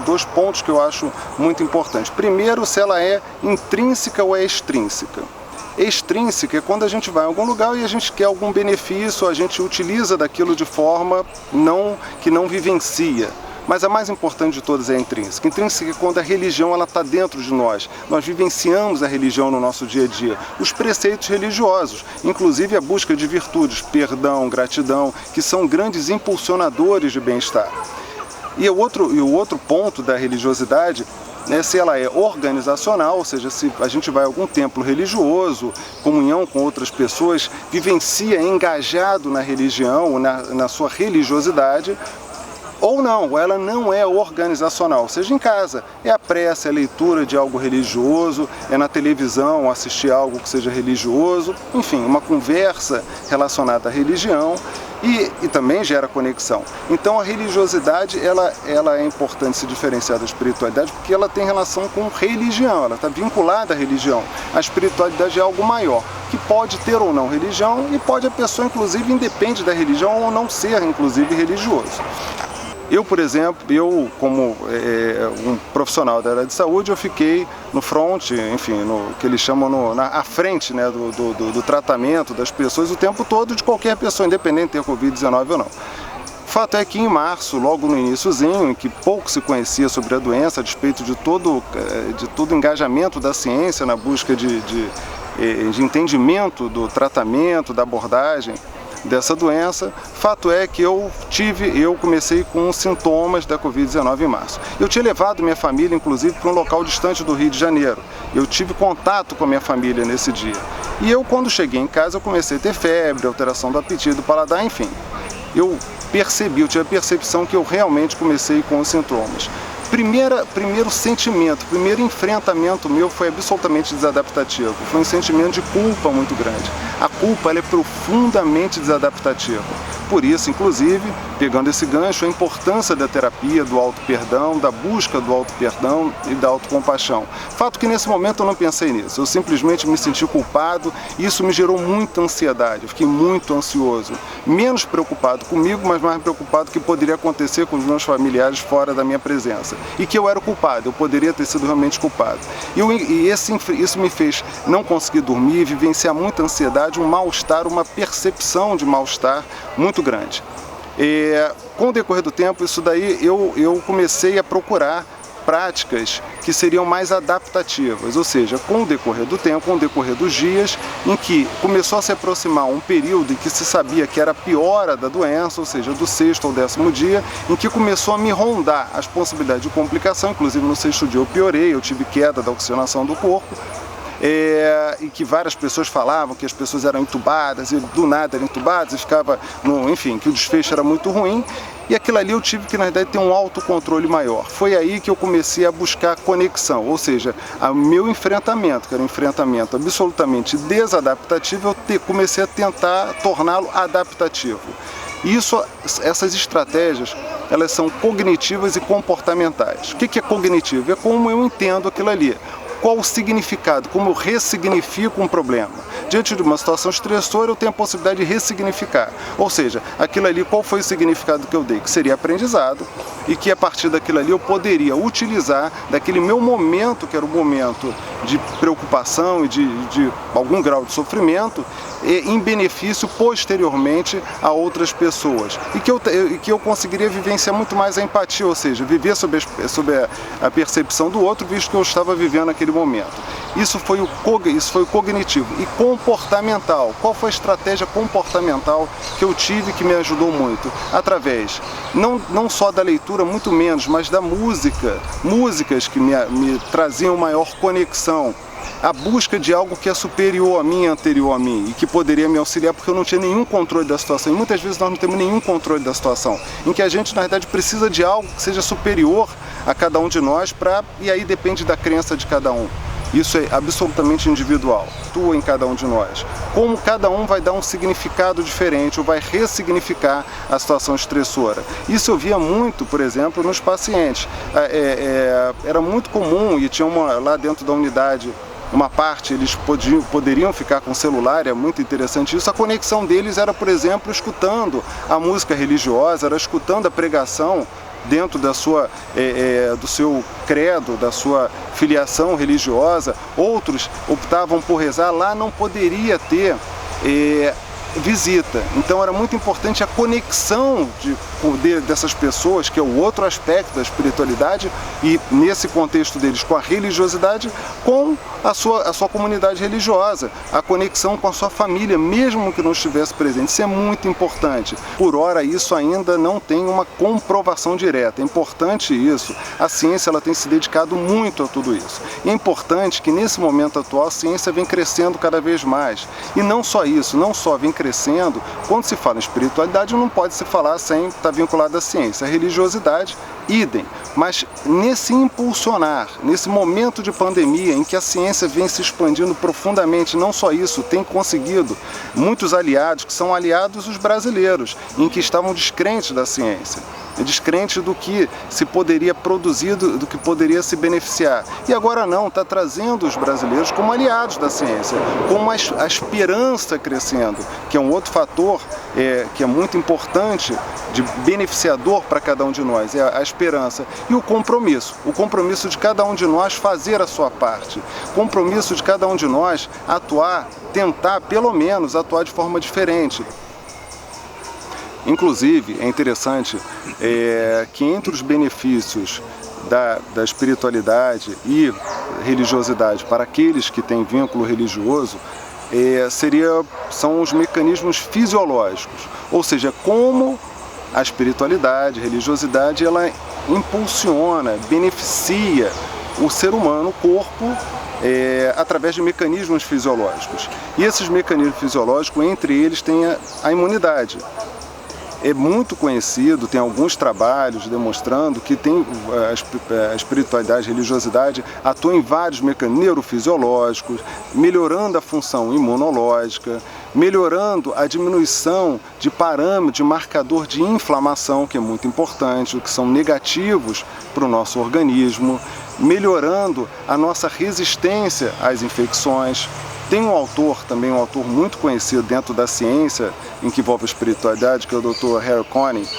dois pontos que eu acho muito importantes. Primeiro, se ela é intrínseca ou é extrínseca. Extrínseca é quando a gente vai a algum lugar e a gente quer algum benefício, a gente utiliza daquilo de forma que não vivencia. Mas a mais importante de todas é a intrínseca. Intrínseca é quando a religião está dentro de nós. Nós vivenciamos a religião no nosso dia a dia. Os preceitos religiosos, inclusive a busca de virtudes, perdão, gratidão, que são grandes impulsionadores de bem-estar. E o outro ponto da religiosidade, se ela é organizacional, ou seja, se a gente vai a algum templo religioso, comunhão com outras pessoas, vivencia engajado na religião, na sua religiosidade, ou não, ela não é organizacional, seja em casa, é a prece, é a leitura de algo religioso, é na televisão assistir algo que seja religioso, enfim, uma conversa relacionada à religião e também gera conexão. Então a religiosidade, ela é importante se diferenciar da espiritualidade porque ela tem relação com religião, ela está vinculada à religião. A espiritualidade é algo maior, que pode ter ou não religião e pode a pessoa, inclusive, independe da religião ou não ser, inclusive, religioso. Eu, por exemplo, como um profissional da área de saúde, eu fiquei no front, enfim, no que eles chamam à frente, né, do tratamento das pessoas o tempo todo, de qualquer pessoa, independente de ter Covid-19 ou não. O fato é que em março, logo no iniciozinho, em que pouco se conhecia sobre a doença, a despeito de todo o engajamento da ciência na busca de entendimento do tratamento, da abordagem dessa doença, fato é que eu comecei com sintomas da Covid-19 em março. Eu tinha levado minha família, inclusive, para um local distante do Rio de Janeiro. Eu tive contato com a minha família nesse dia. E quando cheguei em casa, eu comecei a ter febre, alteração do apetite, do paladar, enfim. Eu tive a percepção que eu realmente comecei com os sintomas. Primeiro sentimento, primeiro enfrentamento meu foi absolutamente desadaptativo. Foi um sentimento de culpa muito grande. A culpa ela é profundamente desadaptativa. Por isso, inclusive, pegando esse gancho, a importância da terapia, do auto-perdão, da busca do auto-perdão e da autocompaixão. Fato que nesse momento eu não pensei nisso. Eu simplesmente me senti culpado e isso me gerou muita ansiedade. Eu fiquei muito ansioso. Menos preocupado comigo, mas mais preocupado com o que poderia acontecer com os meus familiares fora da minha presença. E que eu era o culpado, eu poderia ter sido realmente culpado. Isso me fez não conseguir dormir, vivenciar muita ansiedade, um mal-estar, uma percepção de mal-estar muito grande. Com o decorrer do tempo, isso daí eu comecei a procurar práticas que seriam mais adaptativas, ou seja, com o decorrer do tempo, com o decorrer dos dias, em que começou a se aproximar um período em que se sabia que era a piora da doença, ou seja, do 6º ao 10º dia, em que começou a me rondar as possibilidades de complicação, inclusive no 6º dia eu piorei, eu tive queda da oxigenação do corpo, e que várias pessoas falavam que as pessoas eram entubadas e do nada eram entubadas e ficava, enfim, que o desfecho era muito ruim. E aquilo ali eu tive que, na verdade, ter um autocontrole maior. Foi aí que eu comecei a buscar conexão, ou seja, o meu enfrentamento, que era um enfrentamento absolutamente desadaptativo, eu comecei a tentar torná-lo adaptativo. Essas estratégias, elas são cognitivas e comportamentais. O que é cognitivo? É como eu entendo aquilo ali. Qual o significado, como eu ressignifico um problema. Diante de uma situação estressora, eu tenho a possibilidade de ressignificar. Ou seja, aquilo ali, qual foi o significado que eu dei? Que seria aprendizado e que a partir daquilo ali eu poderia utilizar daquele meu momento, que era o momento de preocupação e de algum grau de sofrimento, em benefício posteriormente a outras pessoas. E que eu conseguiria vivenciar muito mais a empatia, ou seja, viver sob a percepção do outro, visto que eu estava vivendo naquele momento. Isso foi o cognitivo. E comportamental. Qual foi a estratégia comportamental que eu tive que me ajudou muito? Através, não só da leitura, muito menos, mas da música. Músicas que me traziam maior conexão. A busca de algo que é superior a mim, anterior a mim, e que poderia me auxiliar, porque eu não tinha nenhum controle da situação. E muitas vezes nós não temos nenhum controle da situação, em que a gente, na verdade, precisa de algo que seja superior a cada um de nós, e aí depende da crença de cada um. Isso é absolutamente individual, atua em cada um de nós. Como cada um vai dar um significado diferente ou vai ressignificar a situação estressora. Isso eu via muito, por exemplo, nos pacientes. Era muito comum, e tinha lá dentro da unidade, uma parte eles poderiam ficar com celular, é muito interessante isso. A conexão deles era, por exemplo, escutando a música religiosa, era escutando a pregação dentro do seu credo, da sua filiação religiosa. Outros optavam por rezar, lá não poderia ter visita. Então era muito importante a conexão dessas pessoas, que é o outro aspecto da espiritualidade, e nesse contexto deles com a religiosidade, com a sua comunidade religiosa, a conexão com a sua família, mesmo que não estivesse presente. Isso é muito importante. Por ora, isso ainda não tem uma comprovação direta. É importante isso. A ciência ela tem se dedicado muito a tudo isso. E é importante que nesse momento atual a ciência vem crescendo cada vez mais. E não só isso, não só vem crescendo, quando se fala em espiritualidade não pode se falar sem estar vinculado à ciência. A religiosidade, idem. Mas nesse impulsionar, nesse momento de pandemia em que a ciência vem se expandindo profundamente, não só isso, tem conseguido muitos aliados, que são aliados os brasileiros, em que estavam descrentes da ciência, descrentes do que se poderia produzir, do que poderia se beneficiar. E agora não, está trazendo os brasileiros como aliados da ciência, com a esperança crescendo, que é um outro fator que é muito importante, de beneficiador para cada um de nós, é a esperança. E o compromisso de cada um de nós fazer a sua parte, compromisso de cada um de nós atuar, tentar pelo menos atuar de forma diferente. Inclusive, é interessante que entre os benefícios da espiritualidade e religiosidade para aqueles que têm vínculo religioso, são os mecanismos fisiológicos, ou seja, como a espiritualidade, a religiosidade, ela impulsiona, beneficia o ser humano, o corpo, através de mecanismos fisiológicos. E esses mecanismos fisiológicos, entre eles, tem a imunidade. É muito conhecido, tem alguns trabalhos demonstrando que a espiritualidade, a religiosidade atua em vários mecanismos neurofisiológicos, melhorando a função imunológica, melhorando a diminuição de parâmetro, de marcador de inflamação, que é muito importante, que são negativos para o nosso organismo, melhorando a nossa resistência às infecções. Tem um autor muito conhecido dentro da ciência, em que envolve a espiritualidade, que é o Dr. Harry Connick.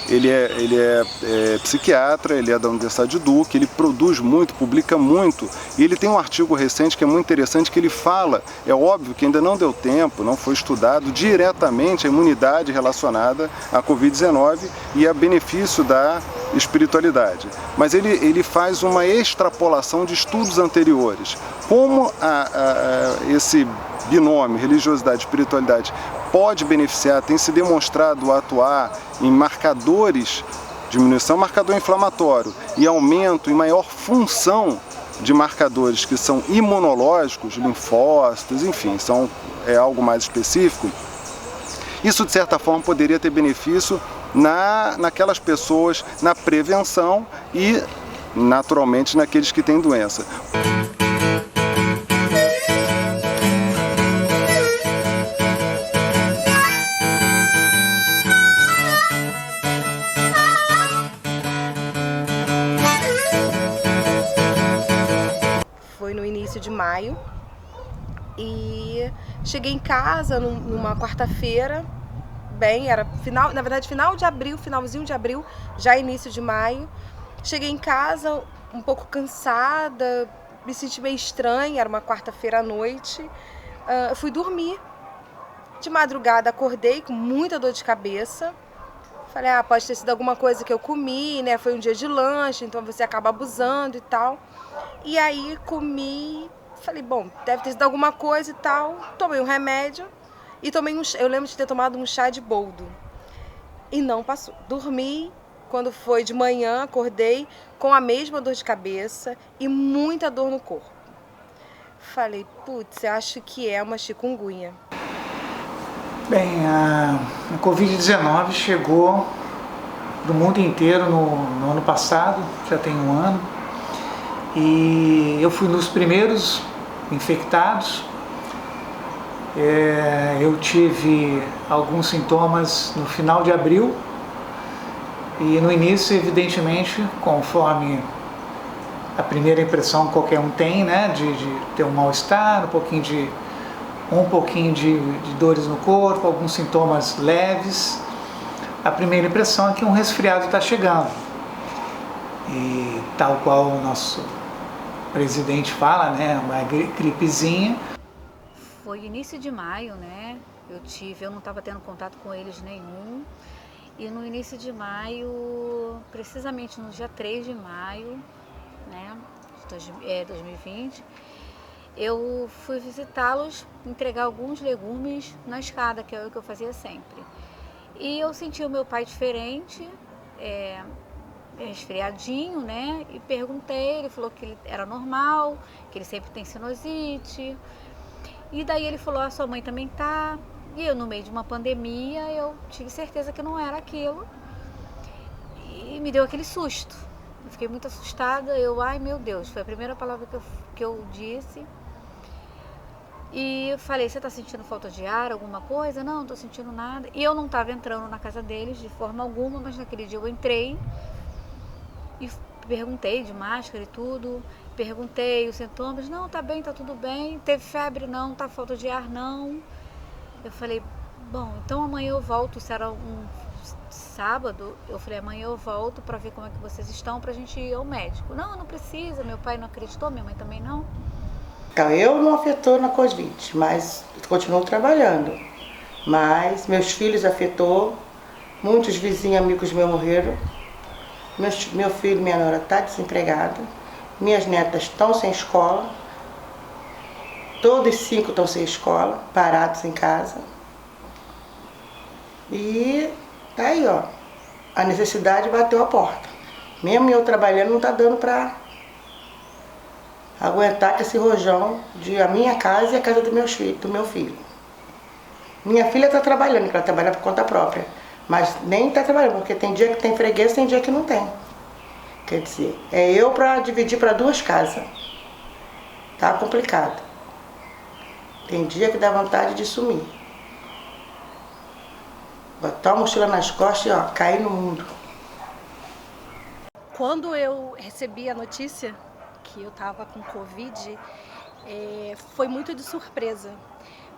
Ele é psiquiatra, ele é da Universidade de Duke, ele produz muito, publica muito, e ele tem um artigo recente que é muito interessante, que ele fala, é óbvio que ainda não deu tempo, não foi estudado diretamente a imunidade relacionada à Covid-19 e a benefício da espiritualidade. Mas ele faz uma extrapolação de estudos anteriores. Como esse binômio, religiosidade e espiritualidade, pode beneficiar, tem se demonstrado atuar em marcadores, diminuição, marcador inflamatório, e aumento em maior função de marcadores que são imunológicos, linfócitos, enfim, é algo mais específico. Isso, de certa forma, poderia ter benefício naquelas pessoas, na prevenção e, naturalmente, naqueles que têm doença. Foi no início de maio e cheguei em casa numa quarta-feira, era final de abril, finalzinho de abril, já início de maio. Cheguei em casa um pouco cansada, me senti meio estranha, era uma quarta-feira à noite. Fui dormir. De madrugada acordei com muita dor de cabeça. Falei, pode ter sido alguma coisa que eu comi, né? Foi um dia de lanche, então você acaba abusando e tal. E aí comi, falei, bom, deve ter sido alguma coisa e tal. Tomei um remédio e tomei eu lembro de ter tomado um chá de boldo. E não passou. Dormi, quando foi de manhã, acordei com a mesma dor de cabeça e muita dor no corpo. Falei, putz, eu acho que é uma chikungunya. Bem, a Covid-19 chegou do mundo inteiro no ano passado, já tem um ano, e eu fui um dos primeiros infectados. Eu tive alguns sintomas no final de abril e no início, evidentemente, conforme a primeira impressão que qualquer um tem, né, de ter um mal-estar, um pouquinho de dores no corpo, alguns sintomas leves. A primeira impressão é que um resfriado está chegando. E tal qual o nosso presidente fala, né, uma gripezinha. Foi início de maio, né? Eu não estava tendo contato com eles nenhum. E no início de maio, precisamente no dia 3 de maio, né, 2020, eu fui visitá-los, entregar alguns legumes na escada, que é o que eu fazia sempre. E eu senti o meu pai diferente, resfriadinho, né? E perguntei, ele falou que ele era normal, que ele sempre tem sinusite. E daí ele falou, sua mãe também tá. E eu, no meio de uma pandemia, eu tive certeza que não era aquilo. E me deu aquele susto. Eu fiquei muito assustada, ai meu Deus, foi a primeira palavra que eu disse. E eu falei, você tá sentindo falta de ar, alguma coisa? Não, não tô sentindo nada. E eu não estava entrando na casa deles de forma alguma, mas naquele dia eu entrei e perguntei de máscara e tudo, perguntei os sintomas, não, tá bem, tá tudo bem, teve febre? Não, tá falta de ar? Não. Eu falei, bom, então amanhã eu volto, isso era um sábado, eu falei, amanhã eu volto para ver como é que vocês estão, pra gente ir ao médico. Não, não precisa, meu pai não acreditou, minha mãe também não. Então, eu não afetou na Covid, mas continuo trabalhando. Mas meus filhos afetou, muitos vizinhos amigos meus morreram. Meu filho e minha nora estão desempregados. Minhas netas estão sem escola. Todos 5 estão sem escola, parados em casa. E tá aí, ó. A necessidade bateu a porta. Mesmo eu trabalhando, não está dando para aguentar com esse rojão de a minha casa e a casa do meu filho. Minha filha está trabalhando, porque ela trabalha por conta própria. Mas nem está trabalhando, porque tem dia que tem freguês, tem dia que não tem. Quer dizer, é eu para dividir para 2 casas. Tá complicado. Tem dia que dá vontade de sumir. Botar a mochila nas costas e ó, cair no mundo. Quando eu recebi a notícia que eu estava com Covid, foi muito de surpresa.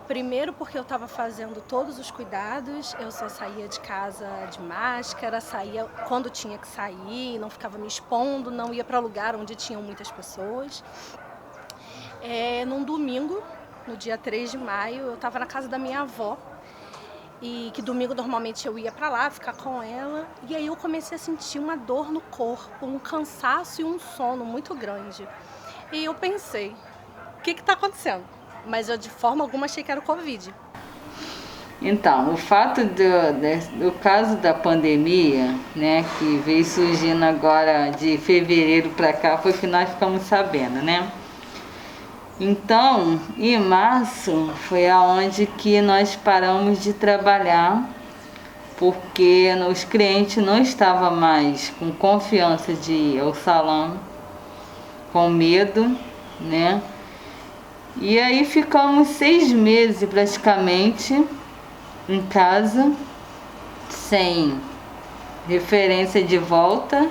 Primeiro porque eu estava fazendo todos os cuidados, eu só saía de casa de máscara, saía quando tinha que sair, não ficava me expondo, não ia para lugar onde tinham muitas pessoas. Num domingo, no dia 3 de maio, eu estava na casa da minha avó, e que domingo normalmente eu ia para lá ficar com ela, e aí eu comecei a sentir uma dor no corpo, um cansaço e um sono muito grande. E eu pensei, o que está acontecendo? Mas eu de forma alguma achei que era o Covid. Então, o fato do caso da pandemia, né, que veio surgindo agora de fevereiro para cá, foi que nós ficamos sabendo, né? Então, em março foi aonde que nós paramos de trabalhar, porque os clientes não estavam mais com confiança de ir ao salão, com medo, né? E aí ficamos 6 meses praticamente em casa, sem referência de volta,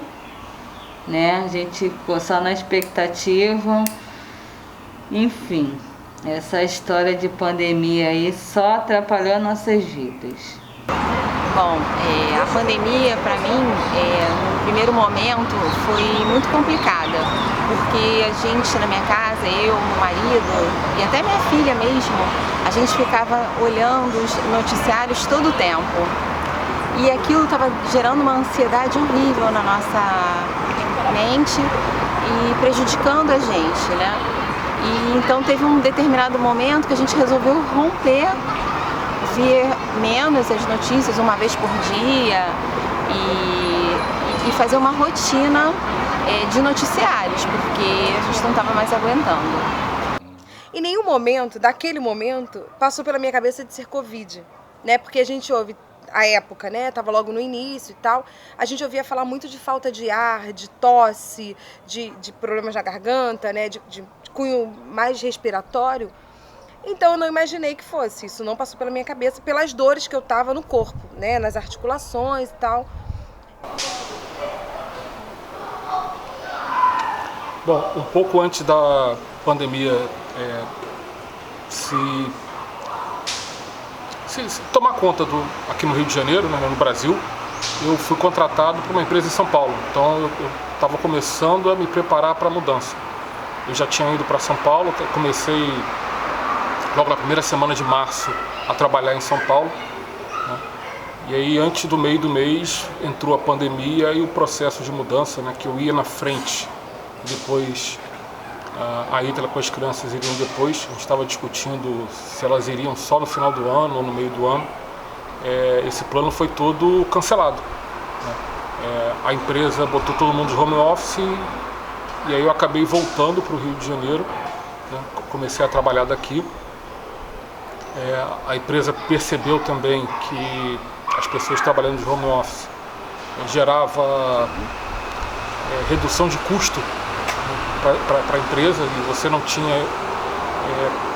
né? A gente ficou só na expectativa. Enfim, essa história de pandemia aí só atrapalhou nossas vidas. Bom, a pandemia para mim, no primeiro momento, foi muito complicada, porque a gente na minha casa, eu, meu marido e até minha filha mesmo, a gente ficava olhando os noticiários todo o tempo. e aquilo estava gerando uma ansiedade horrível na nossa mente e prejudicando a gente, né? E então teve um determinado momento que a gente resolveu romper, ver menos as notícias, uma vez por dia, e fazer uma rotina de noticiários, porque a gente não estava mais aguentando. Em nenhum momento, daquele momento, passou pela minha cabeça de ser Covid, né? Porque a gente ouve, a época, né? Tava logo no início e tal, a gente ouvia falar muito de falta de ar, de tosse, de problemas na garganta, né? De cunho mais respiratório. Então eu não imaginei que fosse, isso não passou pela minha cabeça, pelas dores que eu tava no corpo, né? Nas articulações e tal. Bom, um pouco antes da pandemia se tomar conta aqui no Rio de Janeiro, né, no Brasil, eu fui contratado por uma empresa em São Paulo. Então eu estava começando a me preparar para a mudança. Eu já tinha ido para São Paulo, comecei logo na primeira semana de março a trabalhar em São Paulo, né? E aí antes do meio do mês entrou a pandemia e o processo de mudança, né, que eu ia na frente. Depois a Ítala com as crianças iriam depois. A gente estava discutindo se elas iriam só no final do ano ou no meio do ano. Esse plano foi todo cancelado, né? A empresa botou todo mundo de home office e aí eu acabei voltando para o Rio de Janeiro, né? Comecei a trabalhar daqui. A empresa percebeu também que as pessoas trabalhando de home office gerava redução de custo para a empresa, e você não tinha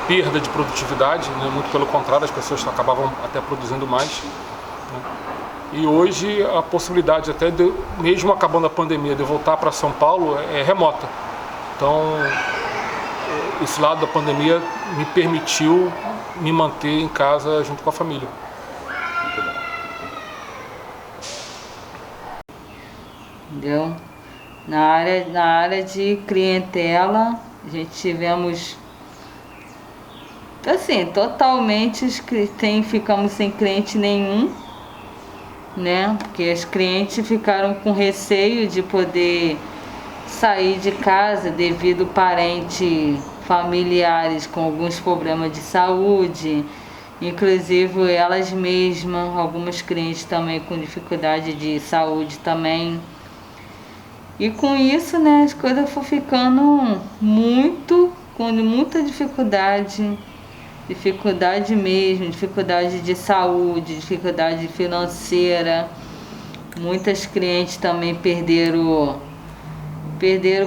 perda de produtividade, né? Muito pelo contrário, as pessoas acabavam até produzindo mais, né? E hoje a possibilidade até mesmo acabando a pandemia, de voltar para São Paulo é remota. Então esse lado da pandemia me permitiu me manter em casa junto com a família. Entendeu? Na área de clientela, a gente tivemos, assim, totalmente, ficamos sem cliente nenhum, né? Porque os clientes ficaram com receio de poder sair de casa devido a parentes familiares com alguns problemas de saúde, inclusive elas mesmas, algumas clientes também com dificuldade de saúde também. E com isso, né, as coisas foram ficando com muita dificuldade mesmo, dificuldade de saúde, dificuldade financeira. Muitas clientes também perderam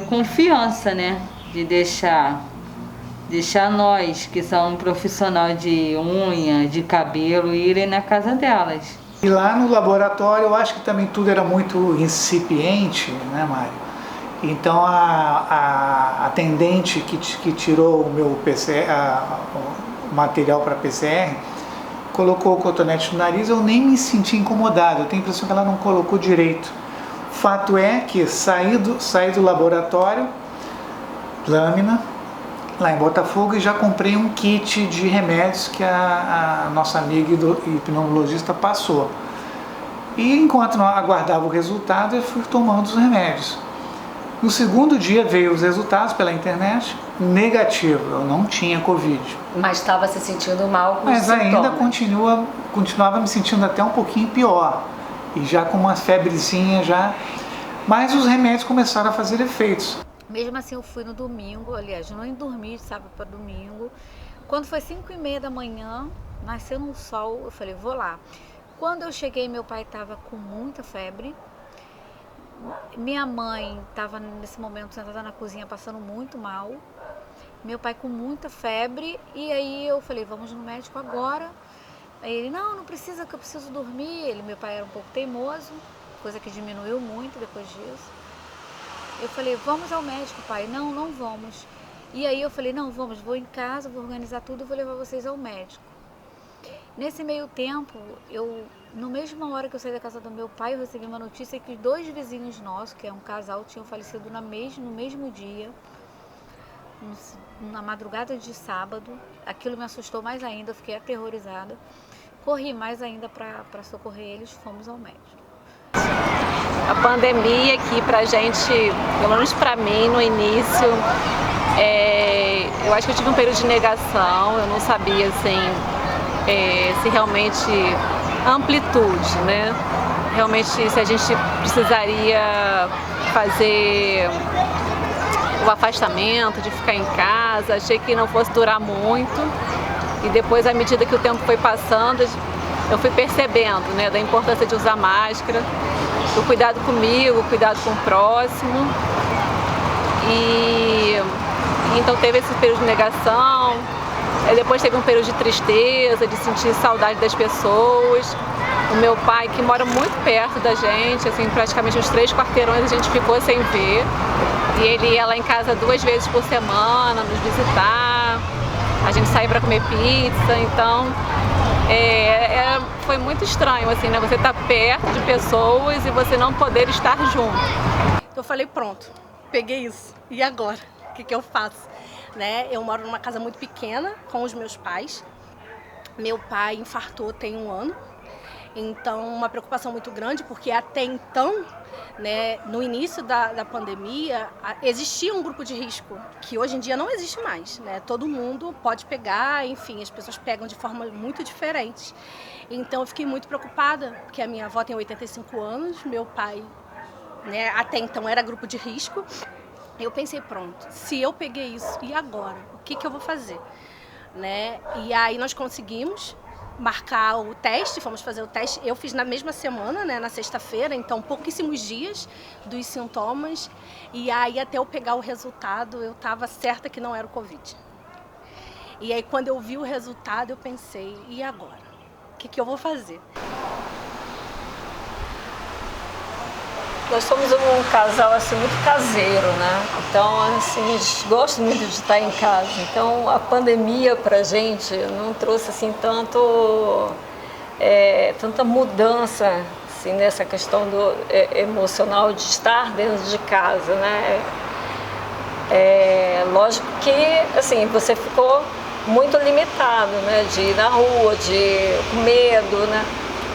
confiança, né, de deixar nós, que são um profissional de unha, de cabelo, irem na casa delas. E lá no laboratório eu acho que também tudo era muito incipiente, né, Mário? Então a atendente que tirou o meu PCR, o material para PCR, colocou o cotonete no nariz, eu nem me senti incomodado, eu tenho a impressão que ela não colocou direito. Fato é que saí do laboratório, lâmina, lá em Botafogo, e já comprei um kit de remédios que a nossa amiga e pneumologista passou. E enquanto aguardava o resultado, eu fui tomando os remédios. No segundo dia veio os resultados pela internet, negativo, eu não tinha Covid. Mas estava se sentindo mal com os sintomas. Mas ainda continuava me sentindo até um pouquinho pior, e já com uma febrezinha já, mas os remédios começaram a fazer efeitos. Mesmo assim eu fui no domingo, aliás, não dormi de sábado para domingo. Quando foi 5h30 da manhã, nasceu um sol, eu falei, vou lá. Quando eu cheguei, meu pai estava com muita febre. Minha mãe estava nesse momento sentada na cozinha passando muito mal. Meu pai com muita febre. E aí eu falei, vamos no médico agora. Aí ele, não precisa, que eu preciso dormir. Meu pai era um pouco teimoso, coisa que diminuiu muito depois disso. Eu falei, vamos ao médico, pai. Não vamos. E aí eu falei, não, vamos, vou em casa, vou organizar tudo e vou levar vocês ao médico. Nesse meio tempo, na mesma hora que eu saí da casa do meu pai, eu recebi uma notícia que 2 vizinhos nossos, que é um casal, tinham falecido no mesmo dia, na madrugada de sábado. Aquilo me assustou mais ainda, eu fiquei aterrorizada. corri mais ainda para socorrer eles, fomos ao médico. A pandemia aqui pra gente, pelo menos pra mim no início, eu acho que eu tive um período de negação, eu não sabia assim, se realmente a amplitude, né? Realmente se a gente precisaria fazer o afastamento, de ficar em casa, achei que não fosse durar muito. E depois, à medida que o tempo foi passando, eu fui percebendo, né, da importância de usar máscara, do cuidado comigo, cuidado com o próximo. E então teve esse período de negação, depois teve um período de tristeza, de sentir saudade das pessoas. O meu pai, que mora muito perto da gente, assim, praticamente uns 3 quarteirões a gente ficou sem ver. E ele ia lá em casa 2 vezes por semana nos visitar, a gente saía para comer pizza, então foi muito estranho, assim, né? Você tá perto de pessoas e você não poder estar junto. Eu falei, pronto, peguei isso, e agora? O que eu faço? Né? Eu moro numa casa muito pequena com os meus pais, meu pai infartou tem 1 ano, então uma preocupação muito grande, porque até então, né, no início da pandemia, existia um grupo de risco, que hoje em dia não existe mais, né? Todo mundo pode pegar, enfim, as pessoas pegam de forma muito diferente. Então eu fiquei muito preocupada, porque a minha avó tem 85 anos, meu pai, né, até então era grupo de risco. Eu pensei, pronto, se eu peguei isso, e agora? O que eu vou fazer? Né? E aí nós conseguimos marcar o teste, fomos fazer o teste. Eu fiz na mesma semana, né, na sexta-feira, então pouquíssimos dias dos sintomas. E aí até eu pegar o resultado, eu estava certa que não era o Covid. E aí quando eu vi o resultado, eu pensei, e agora? O que eu vou fazer? Nós somos um casal assim, muito caseiro, né? Então, assim, a gente gosta muito de estar em casa. Então, a pandemia pra gente não trouxe assim tanta mudança assim, nessa questão do emocional de estar dentro de casa, né? Lógico que assim, você ficou muito limitado, né? De ir na rua, com medo, né?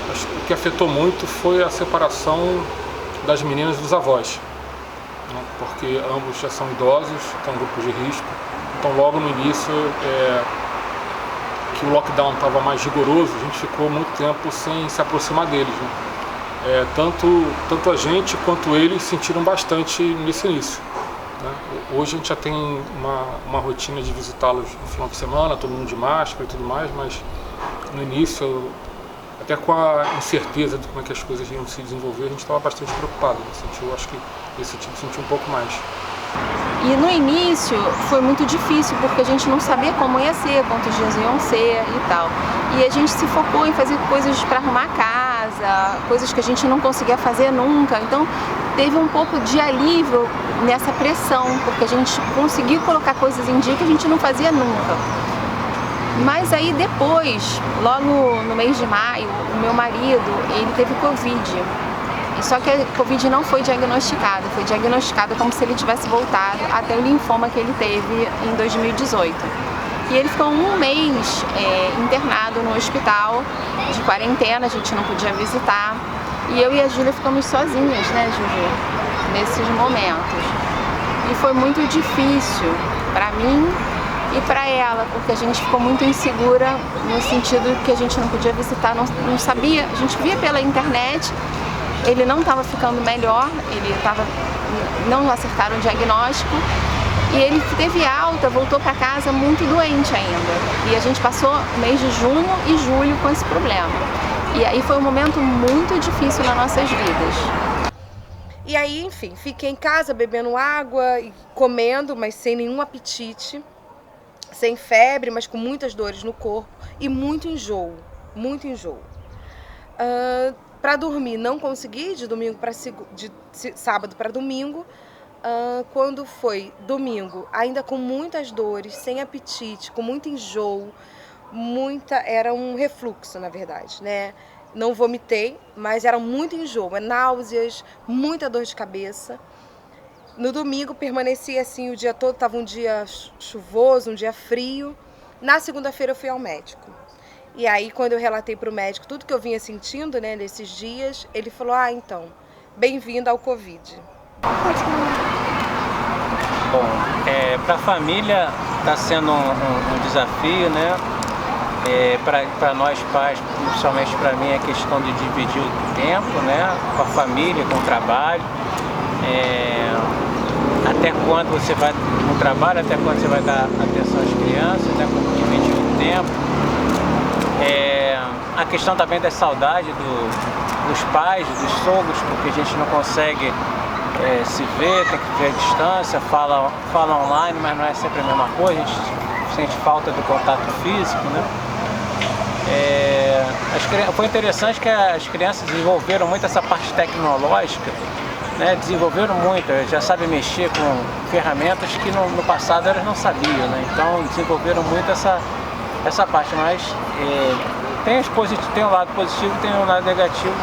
Acho que o que afetou muito foi a separação das meninas e dos avós, né? Porque ambos já são idosos, estão em grupos de risco. Então logo no início, que o lockdown estava mais rigoroso, a gente ficou muito tempo sem se aproximar deles, né? Tanto a gente quanto eles sentiram bastante nesse início, né? Hoje a gente já tem uma rotina de visitá-los no final de semana, todo mundo de máscara e tudo mais, mas no início, até com a incerteza de como é que as coisas iam se desenvolver, a gente estava bastante preocupado, né? Acho que esse tipo sentiu um pouco mais. E no início foi muito difícil, porque a gente não sabia como ia ser, quantos dias iam ser e tal. E a gente se focou em fazer coisas para arrumar a casa, coisas que a gente não conseguia fazer nunca. Então teve um pouco de alívio nessa pressão, porque a gente conseguiu colocar coisas em dia que a gente não fazia nunca. Mas aí depois, logo no mês de maio, o meu marido, ele teve Covid. Só que a Covid não foi diagnosticada, foi diagnosticada como se ele tivesse voltado até o linfoma que ele teve em 2018. E ele ficou 1 mês internado no hospital, de quarentena, a gente não podia visitar. E eu e a Júlia ficamos sozinhas, né, Juju, nesses momentos. E foi muito difícil para mim e para ela, porque a gente ficou muito insegura no sentido que a gente não podia visitar, não sabia, a gente via pela internet, ele não estava ficando melhor, não acertaram o diagnóstico, e ele teve alta, voltou para casa muito doente ainda. E a gente passou o mês de junho e julho com esse problema. E aí foi um momento muito difícil nas nossas vidas. E aí, enfim, fiquei em casa bebendo água e comendo, mas sem nenhum apetite. Sem febre, mas com muitas dores no corpo e muito enjoo, muito enjoo. Para dormir não consegui, de sábado para domingo. Quando foi domingo, ainda com muitas dores, sem apetite, com muito enjoo, era um refluxo, na verdade, né? Não vomitei, mas era muito enjoo, náuseas, muita dor de cabeça. No domingo permaneci assim o dia todo, estava um dia chuvoso, um dia frio. Na segunda-feira eu fui ao médico. E aí, quando eu relatei para o médico tudo que eu vinha sentindo, né, nesses dias, ele falou, então, bem-vindo ao Covid. Bom, para a família está sendo um desafio, né? Para nós pais, principalmente para mim, a questão de dividir o tempo, né? Com a família, com o trabalho. Até quando você vai no trabalho, até quando você vai dar atenção às crianças, né? Como dividir o tempo. A questão também da saudade dos pais, dos sogros, porque a gente não consegue se ver, tem que ver a distância, fala online, mas não é sempre a mesma coisa, a gente sente falta do contato físico, né? Foi interessante que as crianças desenvolveram muito essa parte tecnológica, né? Desenvolveram muito, já sabem mexer com ferramentas que no passado elas não sabiam, né? Então desenvolveram muito essa parte, mas tem um lado positivo e tem um lado negativo,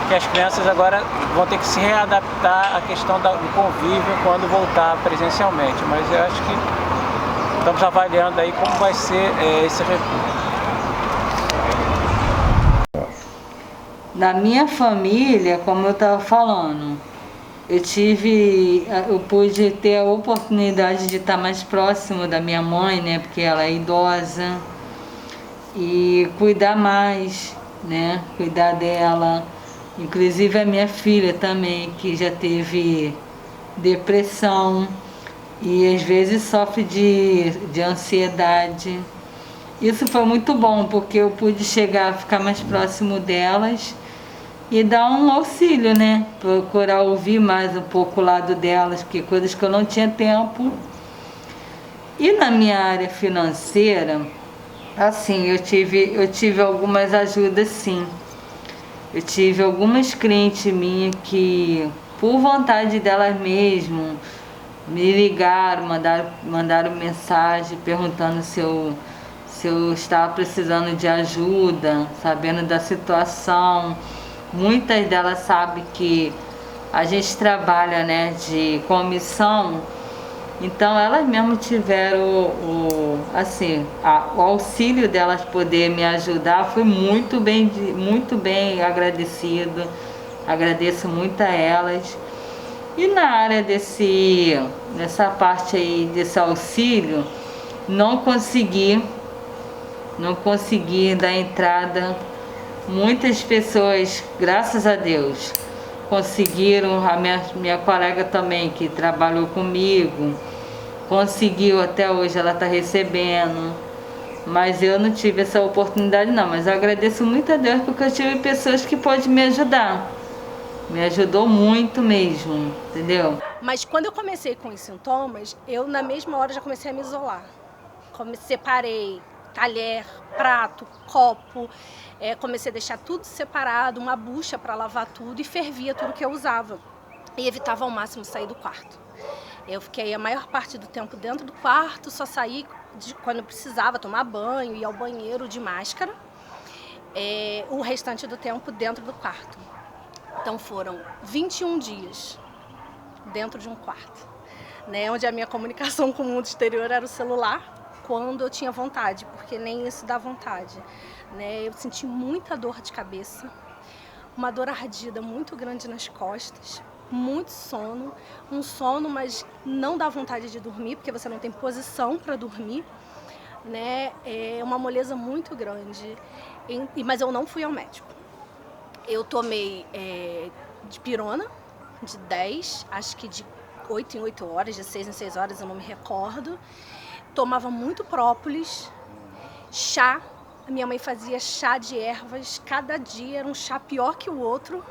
que as crianças agora vão ter que se readaptar à questão do convívio quando voltar presencialmente, mas eu acho que estamos avaliando aí como vai ser esse retorno. Na minha família, como eu estava falando, eu pude ter a oportunidade de estar mais próximo da minha mãe, né, porque ela é idosa, e cuidar mais, né, cuidar dela, inclusive a minha filha também, que já teve depressão e às vezes sofre de ansiedade. Isso foi muito bom, porque eu pude ficar mais próximo delas e dar um auxílio, né? Procurar ouvir mais um pouco o lado delas, porque coisas que eu não tinha tempo. E na minha área financeira, assim, eu tive algumas ajudas, sim. Eu tive algumas clientes minhas que, por vontade delas mesmo, me ligaram, mandaram mensagem perguntando se eu estava precisando de ajuda, sabendo da situação. Muitas delas sabem que a gente trabalha, né, de comissão, então elas mesmo tiveram o auxílio delas poder me ajudar, foi muito bem agradecido, agradeço muito a elas. E na área nessa parte aí desse auxílio, não consegui dar entrada. Muitas pessoas, graças a Deus, conseguiram. A minha colega também, que trabalhou comigo, conseguiu, até hoje ela está recebendo. Mas eu não tive essa oportunidade não, mas eu agradeço muito a Deus porque eu tive pessoas que podem me ajudar. Me ajudou muito mesmo, entendeu? Mas quando eu comecei com os sintomas, eu na mesma hora já comecei a me isolar. Separei talher, prato, copo, comecei a deixar tudo separado, uma bucha para lavar tudo e fervia tudo que eu usava. E evitava ao máximo sair do quarto. Eu fiquei a maior parte do tempo dentro do quarto, só saí quando precisava tomar banho, ir ao banheiro de máscara. O restante do tempo dentro do quarto. Então foram 21 dias dentro de um quarto, né, onde a minha comunicação com o mundo exterior era o celular, quando eu tinha vontade, porque nem isso dá vontade, né? Eu senti muita dor de cabeça, uma dor ardida muito grande nas costas, muito sono, mas não dá vontade de dormir, porque você não tem posição para dormir, né? É uma moleza muito grande, mas eu não fui ao médico. Eu tomei dipirona de 10, acho que de 8 em 8 horas, de 6 em 6 horas, eu não me recordo. Tomava muito própolis, chá. A minha mãe fazia chá de ervas, cada dia era um chá pior que o outro,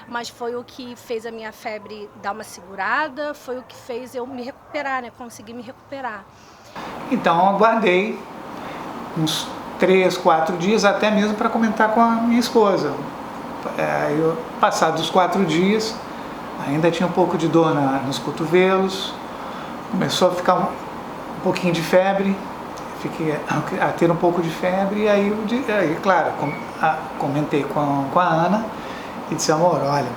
mas foi o que fez a minha febre dar uma segurada, foi o que fez eu me recuperar, né? Conseguir me recuperar. Então aguardei uns 3, 4 dias até mesmo para comentar com a minha esposa. Passados os 4 dias, ainda tinha um pouco de dor nos cotovelos, começou a ficar um pouquinho de febre, fiquei a ter um pouco de febre, e aí claro, comentei com a Ana e disse: amor, olha,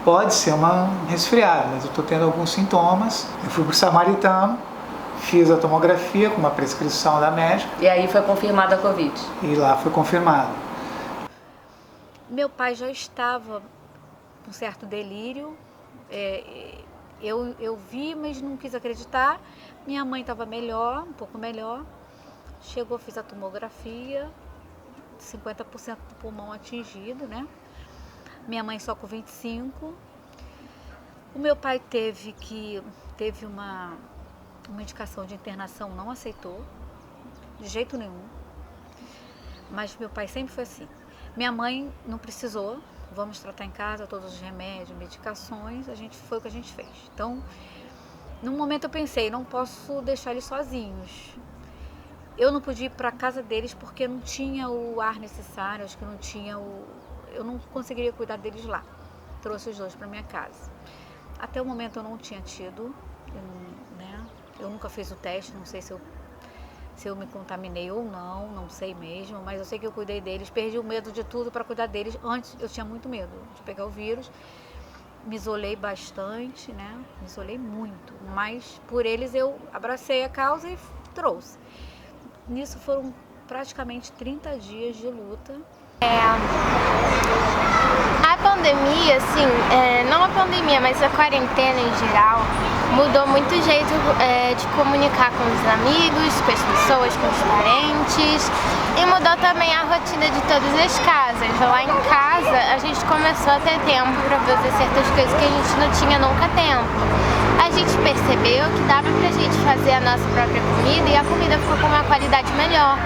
pode ser uma resfriada, mas eu estou tendo alguns sintomas. Eu fui para o Samaritano, Fiz a tomografia com uma prescrição da médica. E aí foi confirmada a Covid? E lá foi confirmado. Meu pai já estava com certo delírio. Eu vi, mas não quis acreditar. Minha mãe estava melhor, um pouco melhor. Chegou, fiz a tomografia, 50% do pulmão atingido, né? Minha mãe só com 25%. O meu pai teve uma indicação de internação, não aceitou, de jeito nenhum. Mas meu pai sempre foi assim. Minha mãe não precisou, vamos tratar em casa todos os remédios, medicações, foi o que a gente fez. Então, num momento eu pensei, não posso deixar eles sozinhos. Eu não podia ir para a casa deles porque não tinha o ar necessário, acho que não tinha eu não conseguiria cuidar deles lá. Trouxe os dois para minha casa. Até o momento eu não tinha tido, eu nunca fiz o teste, não sei se eu me contaminei ou não sei mesmo, mas eu sei que eu cuidei deles, perdi o medo de tudo para cuidar deles. Antes eu tinha muito medo de pegar o vírus, me isolei bastante, né? Me isolei muito, mas por eles eu abracei a causa e trouxe. Nisso foram praticamente 30 dias de luta. A pandemia, assim, não a pandemia, mas a quarentena em geral, mudou muito o jeito de comunicar com os amigos, com as pessoas, com os parentes, e mudou também a rotina de todas as casas. Lá em casa, a gente começou a ter tempo para fazer certas coisas que a gente não tinha nunca tempo. A gente percebeu que dava pra gente fazer a nossa própria comida e a comida ficou com uma qualidade melhor.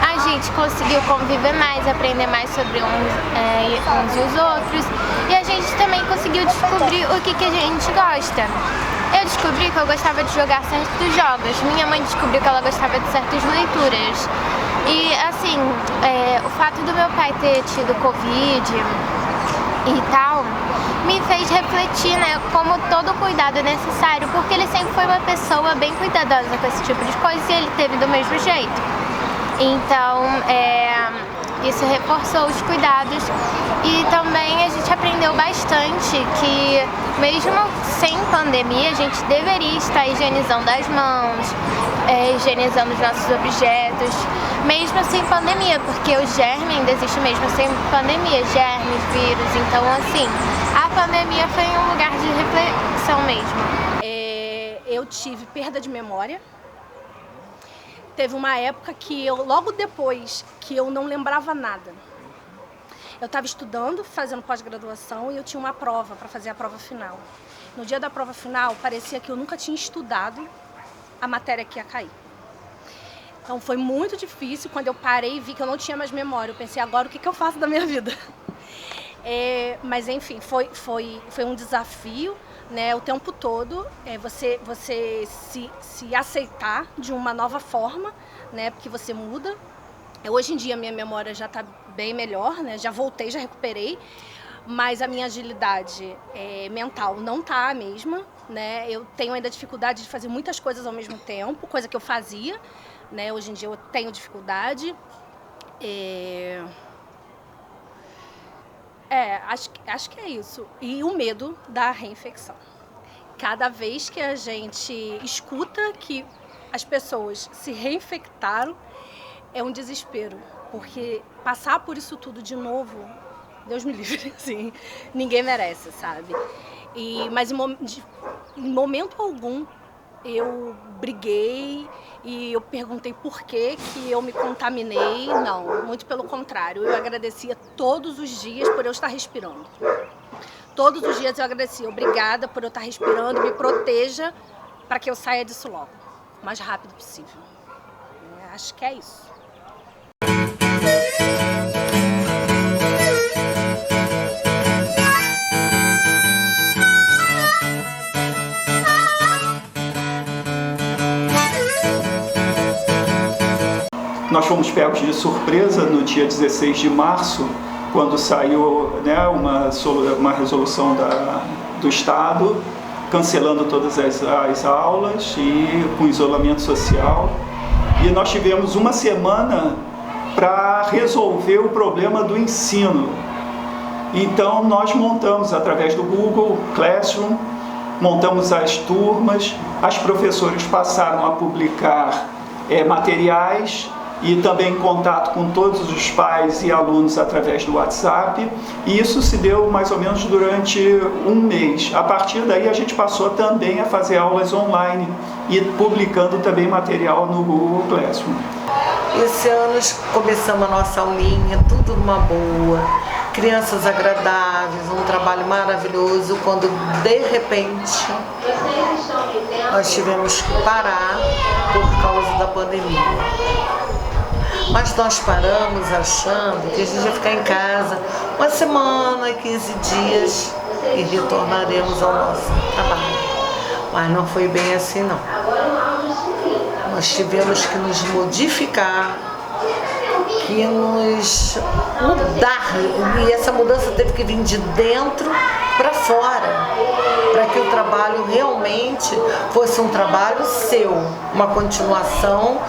A gente conseguiu conviver mais, aprender mais sobre uns e os outros, e a gente também conseguiu descobrir o que a gente gosta. Eu descobri que eu gostava de jogar certos jogos, minha mãe descobriu que ela gostava de certas leituras. E assim, o fato do meu pai ter tido Covid e tal, me fez refletir, né, como todo cuidado é necessário, porque ele sempre foi uma pessoa bem cuidadosa com esse tipo de coisa e ele teve do mesmo jeito. Então, isso reforçou os cuidados e também a gente aprendeu bastante que mesmo sem pandemia a gente deveria estar higienizando as mãos, higienizando os nossos objetos, mesmo sem pandemia, porque o germe ainda existe mesmo sem pandemia, germes, vírus. Então, assim, a pandemia foi um lugar de reflexão mesmo. Eu tive perda de memória. Teve uma época que logo depois, que eu não lembrava nada. Eu estava estudando, fazendo pós-graduação, e eu tinha uma prova para fazer a prova final. No dia da prova final, parecia que eu nunca tinha estudado a matéria que ia cair. Então foi muito difícil. Quando eu parei e vi que eu não tinha mais memória, eu pensei, agora o que eu faço da minha vida? Mas enfim, foi um desafio, né, o tempo todo, você se aceitar de uma nova forma, né, porque você muda. Hoje em dia minha memória já está bem melhor, né, já voltei, já recuperei, mas a minha agilidade mental não está a mesma, né, eu tenho ainda dificuldade de fazer muitas coisas ao mesmo tempo, coisa que eu fazia, né, hoje em dia eu tenho dificuldade. Acho que é isso. E o medo da reinfecção. Cada vez que a gente escuta que as pessoas se reinfectaram, é um desespero. Porque passar por isso tudo de novo, Deus me livre, assim, ninguém merece, sabe? Mas em momento algum eu briguei e eu perguntei por que eu me contaminei. Não, muito pelo contrário. Eu agradecia todos os dias por eu estar respirando. Todos os dias eu agradecia. Obrigada por eu estar respirando, me proteja para que eu saia disso logo, o mais rápido possível. Acho que é isso. Nós fomos pegos de surpresa no dia 16 de março, quando saiu, né, uma resolução do Estado, cancelando todas as aulas e com isolamento social. E nós tivemos uma semana para resolver o problema do ensino. Então nós montamos, através do Google Classroom, montamos as turmas, as professoras passaram a publicar materiais e também em contato com todos os pais e alunos através do WhatsApp, e isso se deu mais ou menos durante um mês. A partir daí a gente passou também a fazer aulas online e publicando também material no Google Classroom. Esse ano começamos a nossa aulinha, tudo numa boa, crianças agradáveis, um trabalho maravilhoso, quando de repente nós tivemos que parar por causa da pandemia. Mas nós paramos achando que a gente ia ficar em casa uma semana, 15 dias e retornaremos ao nosso trabalho. Mas não foi bem assim não. Nós tivemos que nos modificar, que nos mudar, e essa mudança teve que vir de dentro para fora, para que o trabalho realmente fosse um trabalho seu, uma continuação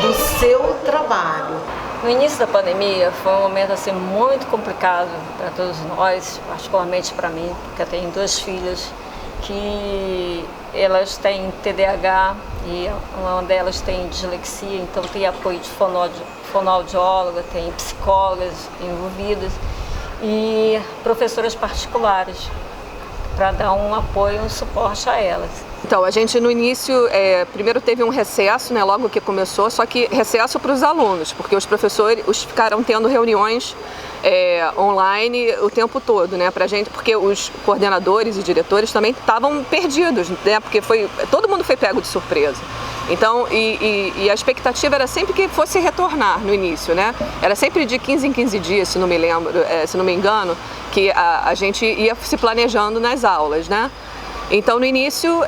do seu trabalho. No início da pandemia foi um momento assim muito complicado para todos nós, particularmente para mim, porque eu tenho 2 filhas que elas têm TDAH e uma delas tem dislexia, então tem apoio de fonoaudióloga, tem psicólogas envolvidas e professoras particulares para dar um apoio, um suporte a elas. Então, a gente no início, primeiro teve um recesso, né, logo que começou, só que recesso para os alunos, porque os professores ficaram tendo reuniões online o tempo todo, né, pra gente, porque os coordenadores e diretores também estavam perdidos, né, porque todo mundo foi pego de surpresa. Então, e a expectativa era sempre que fosse retornar no início, né, era sempre de 15 em 15 dias, se não me engano, que a gente ia se planejando nas aulas, né. Então, no início,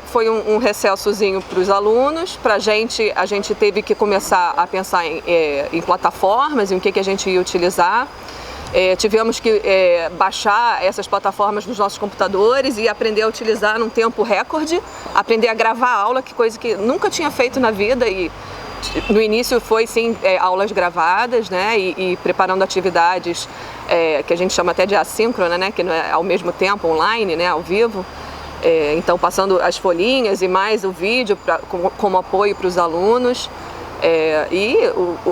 foi um recessozinho para os alunos, para a gente teve que começar a pensar em plataformas, em o que a gente ia utilizar. Tivemos que baixar essas plataformas nos nossos computadores e aprender a utilizar num tempo recorde, aprender a gravar aula, que coisa que nunca tinha feito na vida, e no início foi sim aulas gravadas, né, e preparando atividades que a gente chama até de assíncrona, né, que não é ao mesmo tempo online, né, ao vivo. Então passando as folhinhas e mais o vídeo como apoio para os alunos, e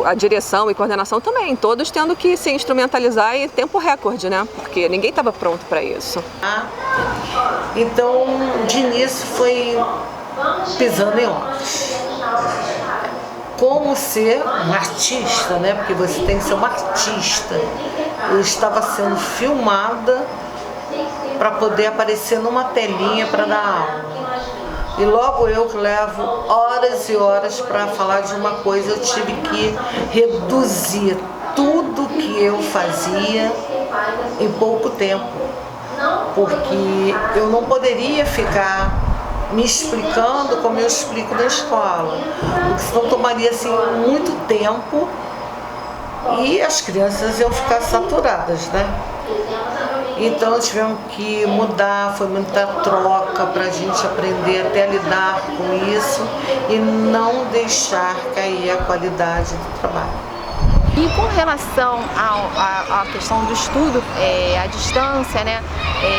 a direção e coordenação também, todos tendo que se instrumentalizar em tempo recorde, né? Porque ninguém estava pronto para isso. Então, de início foi pisando em ovos. Como ser um artista, né? Porque você tem que ser um artista. Eu estava sendo filmada para poder aparecer numa telinha para dar aula. E logo eu que levo horas e horas para falar de uma coisa, eu tive que reduzir tudo que eu fazia em pouco tempo. Porque eu não poderia ficar me explicando como eu explico na escola. Porque senão tomaria assim muito tempo e as crianças iam ficar saturadas, né? Então tivemos que mudar, foi muita troca para a gente aprender até a lidar com isso e não deixar cair a qualidade do trabalho. E com relação à questão do estudo à distância, né,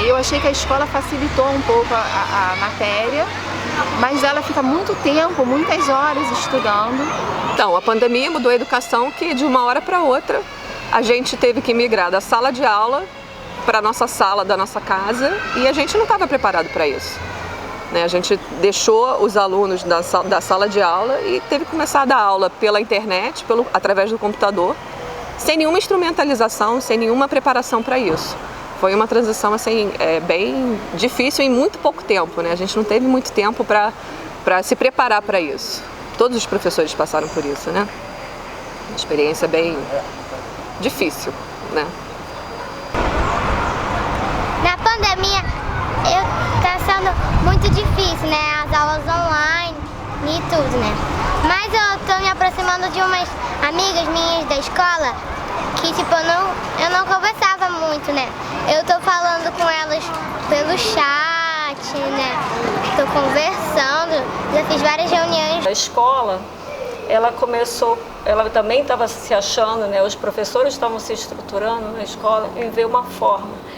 eu achei que a escola facilitou um pouco a matéria, mas ela fica muito tempo, muitas horas estudando. Então, a pandemia mudou a educação, que de uma hora para outra a gente teve que migrar da sala de aula para a nossa sala da nossa casa, e a gente não estava preparado para isso. Né? A gente deixou os alunos da sala de aula e teve que começar a dar aula pela internet, através do computador, sem nenhuma instrumentalização, sem nenhuma preparação para isso. Foi uma transição assim, bem difícil em muito pouco tempo, né? A gente não teve muito tempo para se preparar para isso. Todos os professores passaram por isso, né? Uma experiência bem difícil, né? Na pandemia, está sendo muito difícil, né? As aulas online e tudo, né? Mas eu tô me aproximando de umas amigas minhas da escola que, tipo, eu não conversava muito, né? Eu tô falando com elas pelo chat, né? Tô conversando, já fiz várias reuniões. A escola, ela também estava se achando, né? Os professores estavam se estruturando na escola em ver uma forma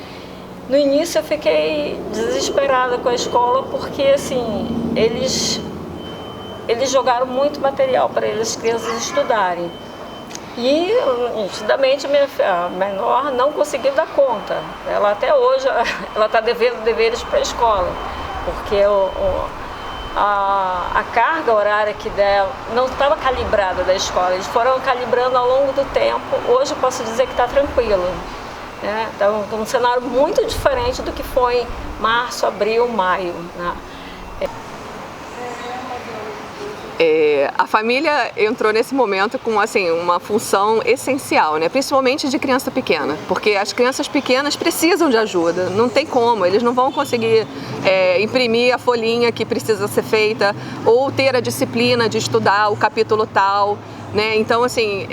No início eu fiquei desesperada com a escola porque assim, eles jogaram muito material para as crianças estudarem. E, nitidamente, a menor não conseguiu dar conta. Ela até hoje ela está devendo deveres para a escola, porque a carga horária que dela não estava calibrada da escola. Eles foram calibrando ao longo do tempo. Hoje eu posso dizer que está tranquilo. Está um cenário muito diferente do que foi março, abril, maio. Né? A família entrou nesse momento com assim, uma função essencial, né? Principalmente de criança pequena, porque as crianças pequenas precisam de ajuda, não tem como, eles não vão conseguir imprimir a folhinha que precisa ser feita ou ter a disciplina de estudar o capítulo tal. Né? Então, assim,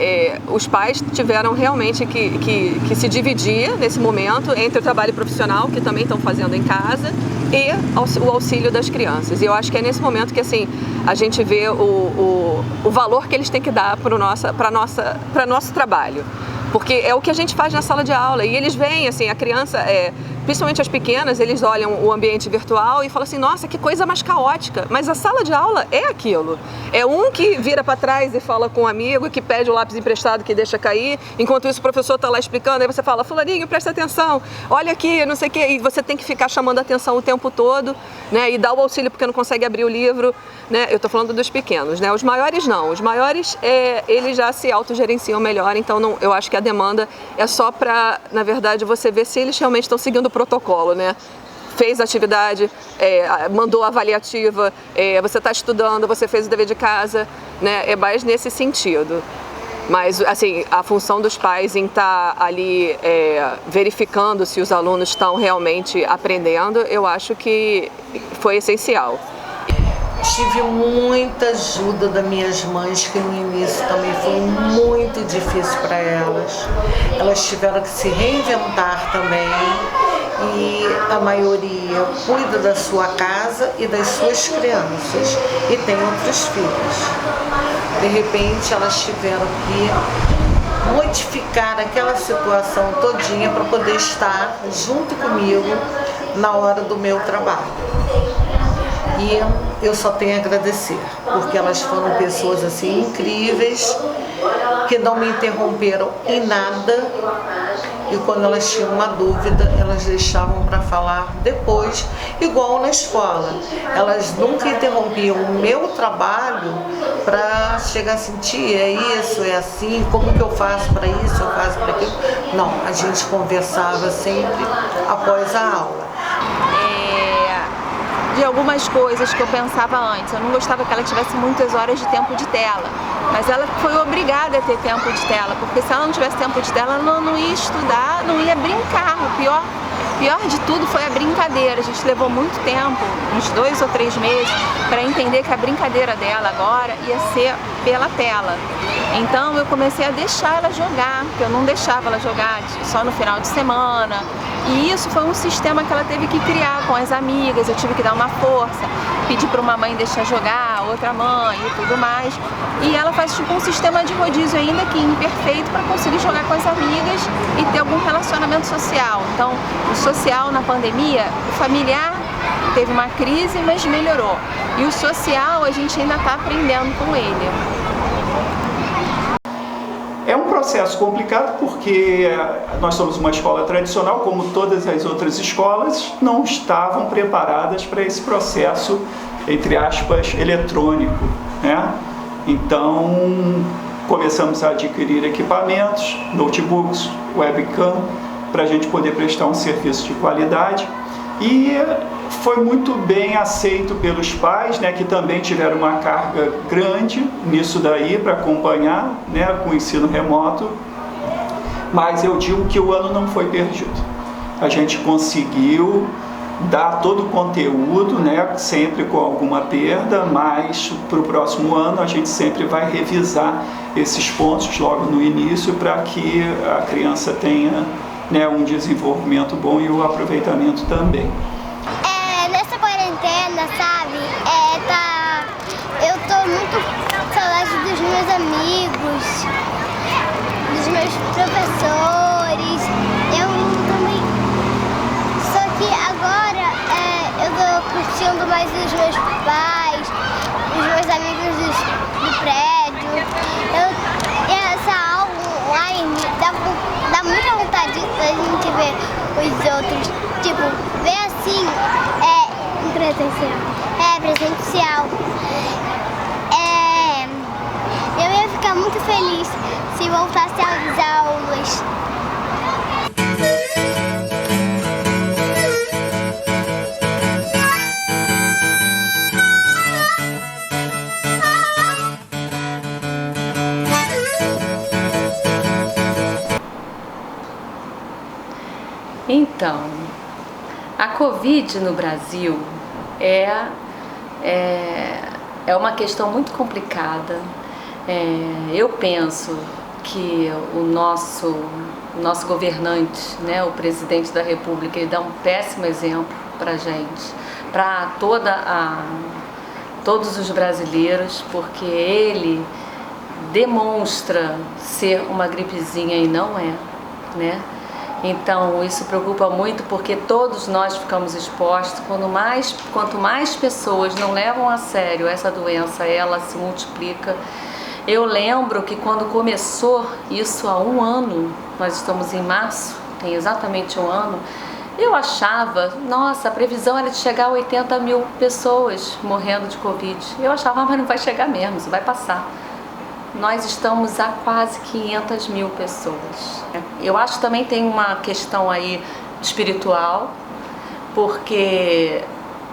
os pais tiveram realmente que se dividir nesse momento entre o trabalho profissional, que também estão fazendo em casa, e o auxílio das crianças. E eu acho que é nesse momento que assim, a gente vê o valor que eles têm que dar para o nosso trabalho. Porque é o que a gente faz na sala de aula. E eles veem, assim, a criança, principalmente as pequenas, eles olham o ambiente virtual e falam assim, nossa, que coisa mais caótica. Mas a sala de aula é aquilo. É um que vira para trás e fala com um amigo, que pede o lápis emprestado, que deixa cair. Enquanto isso, o professor está lá explicando, aí você fala, fulaninho, presta atenção, olha aqui, não sei o quê. E você tem que ficar chamando a atenção o tempo todo, né? E dar o auxílio porque não consegue abrir o livro. Né? Eu estou falando dos pequenos, né? Os maiores não. Os maiores, eles já se autogerenciam melhor, então não, eu acho que a demanda é só para, na verdade, você ver se eles realmente estão seguindo o protocolo, né? Fez a atividade, mandou a avaliativa, você está estudando, você fez o dever de casa, né? É mais nesse sentido. Mas, assim, a função dos pais em estar ali verificando se os alunos estão realmente aprendendo, eu acho que foi essencial. Tive muita ajuda das minhas mães, que no início também foi muito difícil para elas. Elas tiveram que se reinventar também e a maioria cuida da sua casa e das suas crianças e tem outros filhos. De repente elas tiveram que modificar aquela situação todinha para poder estar junto comigo na hora do meu trabalho. E eu só tenho a agradecer, porque elas foram pessoas assim incríveis, que não me interromperam em nada, e quando elas tinham uma dúvida, elas deixavam para falar depois, igual na escola. Elas nunca interrompiam o meu trabalho para chegar a sentir, é isso, é assim, como que eu faço para isso, eu faço para aquilo. Não, a gente conversava sempre após a aula. De algumas coisas que eu pensava antes. Eu não gostava que ela tivesse muitas horas de tempo de tela, mas ela foi obrigada a ter tempo de tela, porque se ela não tivesse tempo de tela, ela não ia estudar, não ia brincar. O pior de tudo foi a brincadeira. A gente levou muito tempo, uns 2 ou 3 meses, para entender que a brincadeira dela agora ia ser pela tela. Então eu comecei a deixar ela jogar, porque eu não deixava ela jogar só no final de semana. E isso foi um sistema que ela teve que criar com as amigas, eu tive que dar uma força, pedir para uma mãe deixar jogar, outra mãe e tudo mais. E ela faz tipo um sistema de rodízio ainda que imperfeito para conseguir jogar com as amigas e ter algum relacionamento social. Então, o social na pandemia, o familiar teve uma crise, mas melhorou. E o social a gente ainda está aprendendo com ele. É um processo complicado porque nós somos uma escola tradicional, como todas as outras escolas, não estavam preparadas para esse processo, entre aspas, eletrônico, né? Então, começamos a adquirir equipamentos, notebooks, webcam, para a gente poder prestar um serviço de qualidade. E foi muito bem aceito pelos pais, né, que também tiveram uma carga grande nisso daí para acompanhar, né, com o ensino remoto. Mas eu digo que o ano não foi perdido. A gente conseguiu dar todo o conteúdo, né, sempre com alguma perda, mas para o próximo ano a gente sempre vai revisar esses pontos logo no início para que a criança tenha, né, um desenvolvimento bom e o aproveitamento também. Nessa quarentena, sabe, eu tô muito com saudade dos meus amigos, dos meus professores. Eu também mas os meus pais, os meus amigos do prédio. Essa aula online dá muita vontade da gente ver os outros. Tipo, ver assim, presencial. Eu ia ficar muito feliz se voltasse às aulas. Então, a Covid no Brasil é uma questão muito complicada. Eu penso que o nosso governante, né, o presidente da República, ele dá um péssimo exemplo para a gente, para todos os brasileiros, porque ele demonstra ser uma gripezinha e não é, né? Então isso preocupa muito porque todos nós ficamos expostos. Quanto mais pessoas não levam a sério essa doença, ela se multiplica. Eu lembro que quando começou isso há 1 ano, nós estamos em março, tem exatamente 1 ano, eu achava, nossa, a previsão era de chegar a 80 mil pessoas morrendo de Covid. Eu achava, mas não vai chegar mesmo, isso vai passar. Nós estamos a quase 500 mil pessoas. Eu acho que também tem uma questão aí espiritual, porque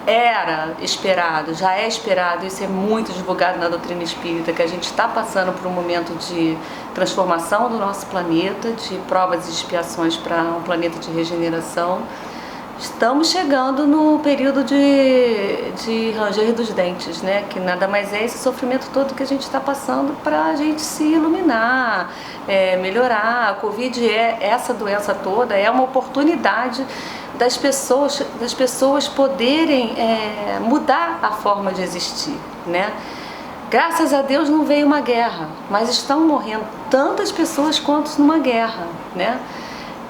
era esperado, já é esperado, isso é muito divulgado na doutrina espírita, que a gente está passando por um momento de transformação do nosso planeta, de provas e expiações para um planeta de regeneração. Estamos chegando no período de ranger dos dentes, né? Que nada mais é esse sofrimento todo que a gente está passando para a gente se iluminar, melhorar. A Covid essa doença toda, é uma oportunidade das pessoas poderem mudar a forma de existir, né? Graças a Deus não veio uma guerra, mas estão morrendo tantas pessoas quanto numa guerra, né?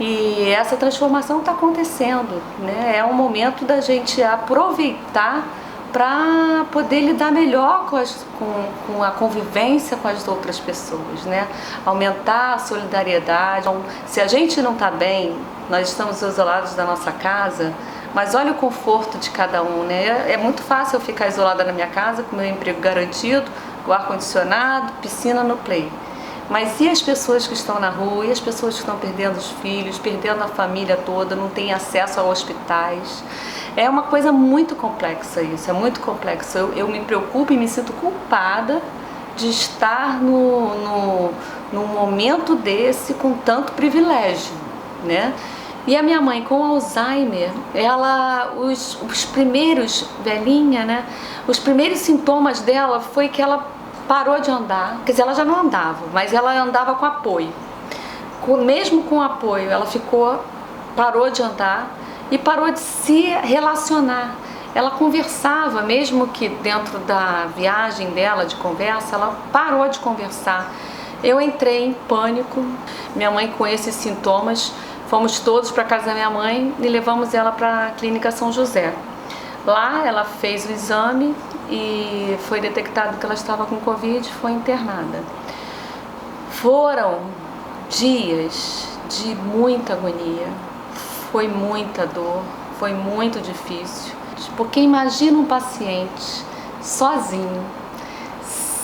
E essa transformação está acontecendo, né? É um momento da gente aproveitar para poder lidar melhor com a convivência com as outras pessoas, né? Aumentar a solidariedade. Então, se a gente não está bem, nós estamos isolados da nossa casa, mas olha o conforto de cada um, né? É muito fácil eu ficar isolada na minha casa com meu emprego garantido, o ar-condicionado, piscina no play. Mas e as pessoas que estão na rua, e as pessoas que estão perdendo os filhos, perdendo a família toda, não têm acesso a hospitais? É uma coisa muito complexa isso, é muito complexo. Eu me preocupo e me sinto culpada de estar num momento desse com tanto privilégio, né? E a minha mãe com Alzheimer, os primeiros, velhinha, né? Os primeiros sintomas dela foi que ela parou de andar, quer dizer, ela já não andava, mas ela andava com apoio. Mesmo com apoio, ela parou de andar e parou de se relacionar. Ela conversava, mesmo que dentro da viagem dela de conversa, ela parou de conversar. Eu entrei em pânico, minha mãe com esses sintomas, fomos todos para a casa da minha mãe e levamos ela para a Clínica São José. Lá ela fez o exame e foi detectado que ela estava com Covid e foi internada. Foram dias de muita agonia, foi muita dor, foi muito difícil. Porque imagina um paciente sozinho,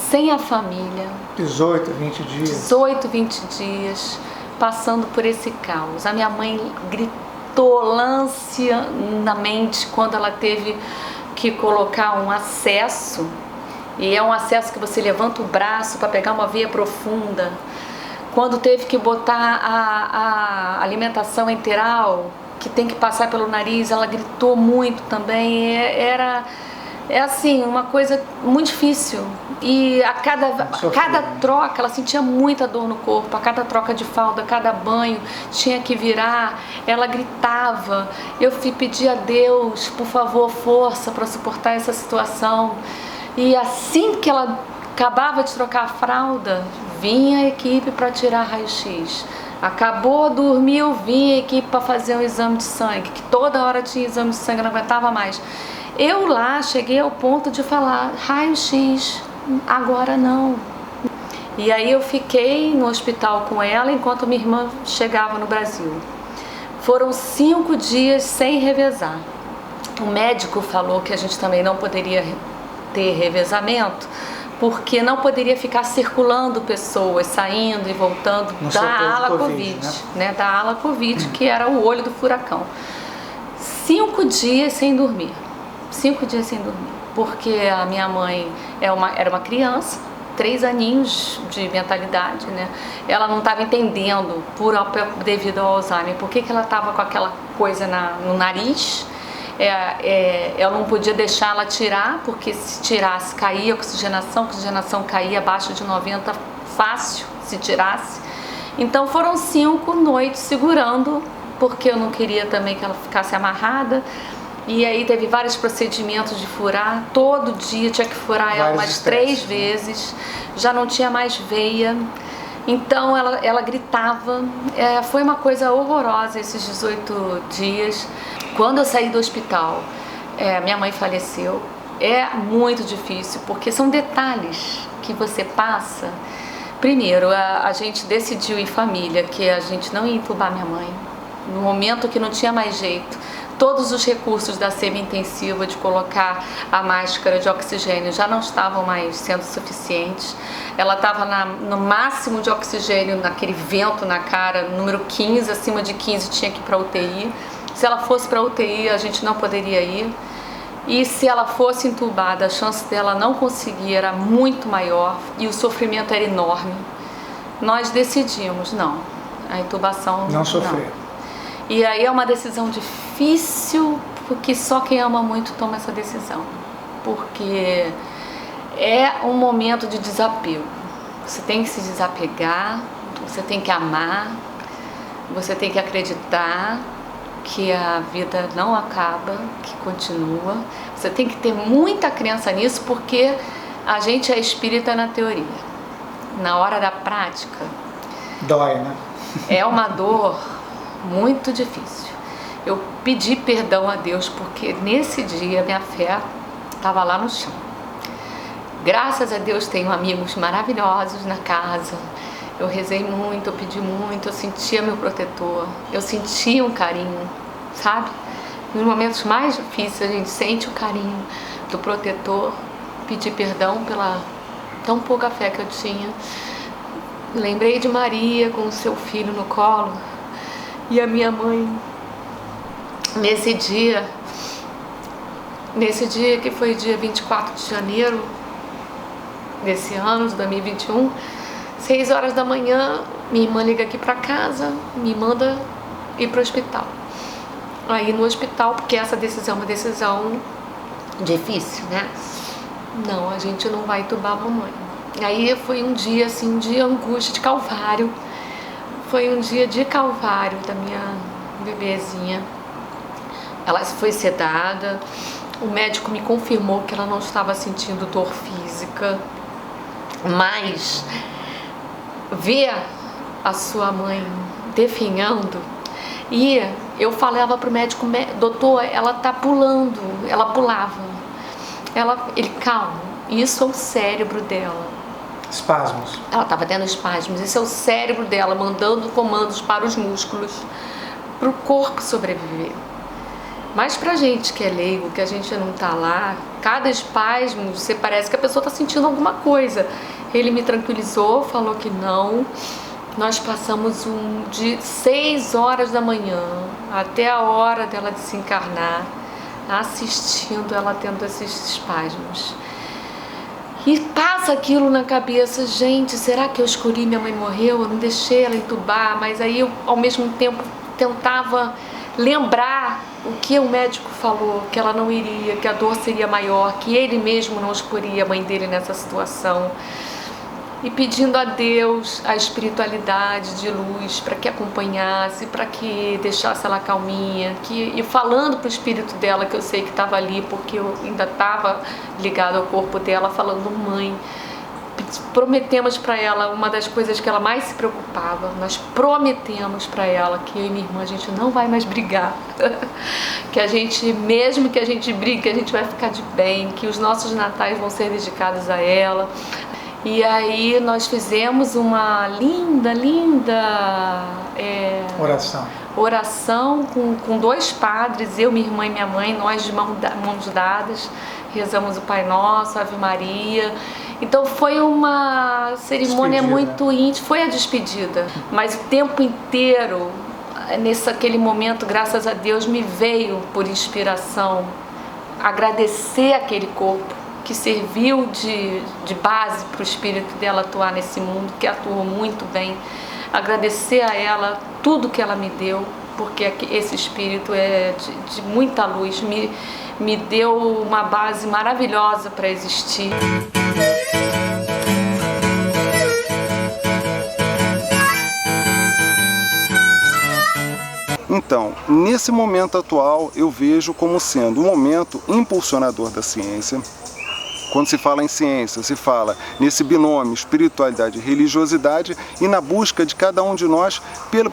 sem a família. 18, 20 dias. 18, 20 dias, passando por esse caos. A minha mãe gritou lancianamente quando ela teve que colocar um acesso, e é um acesso que você levanta o braço para pegar uma veia profunda. Quando teve que botar a alimentação enteral, que tem que passar pelo nariz, ela gritou muito também. É assim, uma coisa muito difícil. E a cada troca, ela sentia muita dor no corpo, a cada troca de fralda, a cada banho, tinha que virar, ela gritava. Eu pedi a Deus, por favor, força para suportar essa situação. E assim que ela acabava de trocar a fralda, vinha a equipe para tirar raio-x. Acabou, dormiu, vim aqui para fazer um exame de sangue, que toda hora tinha exame de sangue, não aguentava mais. Eu lá cheguei ao ponto de falar, raio-x, agora não. E aí eu fiquei no hospital com ela enquanto minha irmã chegava no Brasil. Foram 5 dias sem revezar. O médico falou que a gente também não poderia ter revezamento, porque não poderia ficar circulando pessoas, saindo e voltando da ala Covid, né? Da ala Covid, que era o olho do furacão. 5 dias sem dormir. 5 dias sem dormir. Porque a minha mãe era uma criança, 3 aninhos de mentalidade, né? Ela não estava entendendo, devido ao Alzheimer, por que ela estava com aquela coisa no nariz. Eu não podia deixar ela tirar, porque se tirasse caía a oxigenação caía abaixo de 90 fácil, se tirasse. Então foram 5 noites segurando, porque eu não queria também que ela ficasse amarrada. E aí teve vários procedimentos de furar, todo dia tinha que furar ela umas 3 vezes, já não tinha mais veia. Então ela gritava, foi uma coisa horrorosa esses 18 dias. Quando eu saí do hospital, minha mãe faleceu. É muito difícil, porque são detalhes que você passa. Primeiro, a gente decidiu em família que a gente não ia entubar minha mãe. No momento que não tinha mais jeito, todos os recursos da semi-intensiva de colocar a máscara de oxigênio já não estavam mais sendo suficientes. Ela estava no máximo de oxigênio, naquele vento na cara, número 15, acima de 15 tinha que ir para UTI. Se ela fosse para UTI, a gente não poderia ir. E se ela fosse entubada, a chance dela não conseguir era muito maior e o sofrimento era enorme. Nós decidimos, não, a intubação não sofrer. E aí é uma decisão difícil, porque só quem ama muito toma essa decisão. Porque é um momento de desapego. Você tem que se desapegar, você tem que amar, você tem que acreditar que a vida não acaba, que continua. Você tem que ter muita crença nisso, porque a gente é espírita na teoria. Na hora da prática... Dói, né? É uma dor muito difícil. Eu pedi perdão a Deus, porque nesse dia minha fé estava lá no chão. Graças a Deus tenho amigos maravilhosos na casa. Eu rezei muito, eu pedi muito, eu sentia meu protetor, eu sentia um carinho, sabe? Nos momentos mais difíceis a gente sente o carinho do protetor. Pedi perdão pela tão pouca fé que eu tinha. Lembrei de Maria com o seu filho no colo e a minha mãe. Nesse dia que foi dia 24 de janeiro desse ano, de 2021, 6 horas da manhã, minha irmã liga aqui pra casa, me manda ir pro hospital. Aí no hospital, porque essa decisão é uma decisão difícil, né? Não, a gente não vai entubar a mamãe. Aí foi um dia assim, de angústia, de calvário. Foi um dia de calvário da minha bebezinha. Ela foi sedada, o médico me confirmou que ela não estava sentindo dor física, mas ver a sua mãe definhando, e eu falava pro médico, doutor, ela tá pulando, ela pulava, ele, calma, isso é o cérebro dela. Espasmos. Ela estava tendo espasmos, isso é o cérebro dela mandando comandos para os músculos, para o corpo sobreviver. Mas pra gente que é leigo, que a gente não tá lá, cada espasmo, você parece que a pessoa tá sentindo alguma coisa. Ele me tranquilizou, falou que não. Nós passamos de 6 horas da manhã até a hora dela desencarnar, assistindo ela tendo esses espasmos. E passa aquilo na cabeça, gente, será que eu escolhi minha mãe morreu? Eu não deixei ela entubar, mas aí eu, ao mesmo tempo, tentava lembrar o que o médico falou, que ela não iria, que a dor seria maior, que ele mesmo não escolheria a mãe dele nessa situação. E pedindo a Deus a espiritualidade de luz para que acompanhasse, para que deixasse ela calminha, e falando para o espírito dela, que eu sei que estava ali, porque eu ainda estava ligado ao corpo dela, falando, mãe, prometemos para ela uma das coisas que ela mais se preocupava. Nós prometemos para ela que eu e minha irmã, a gente não vai mais brigar. Que a gente, mesmo que a gente brigue, a gente vai ficar de bem, que os nossos natais vão ser dedicados a ela. E aí nós fizemos uma linda oração com 2 padres, eu, minha irmã e minha mãe, nós de mãos dadas, rezamos o Pai Nosso, Ave Maria. Então foi uma cerimônia muito íntima, foi a despedida, mas o tempo inteiro, aquele momento, graças a Deus, me veio por inspiração agradecer aquele corpo que serviu de base para o espírito dela atuar nesse mundo, que atuou muito bem. Agradecer a ela tudo que ela me deu, porque esse espírito é de muita luz, me deu uma base maravilhosa para existir. Então, nesse momento atual, eu vejo como sendo um momento impulsionador da ciência. Quando se fala em ciência, se fala nesse binômio espiritualidade e religiosidade e na busca de cada um de nós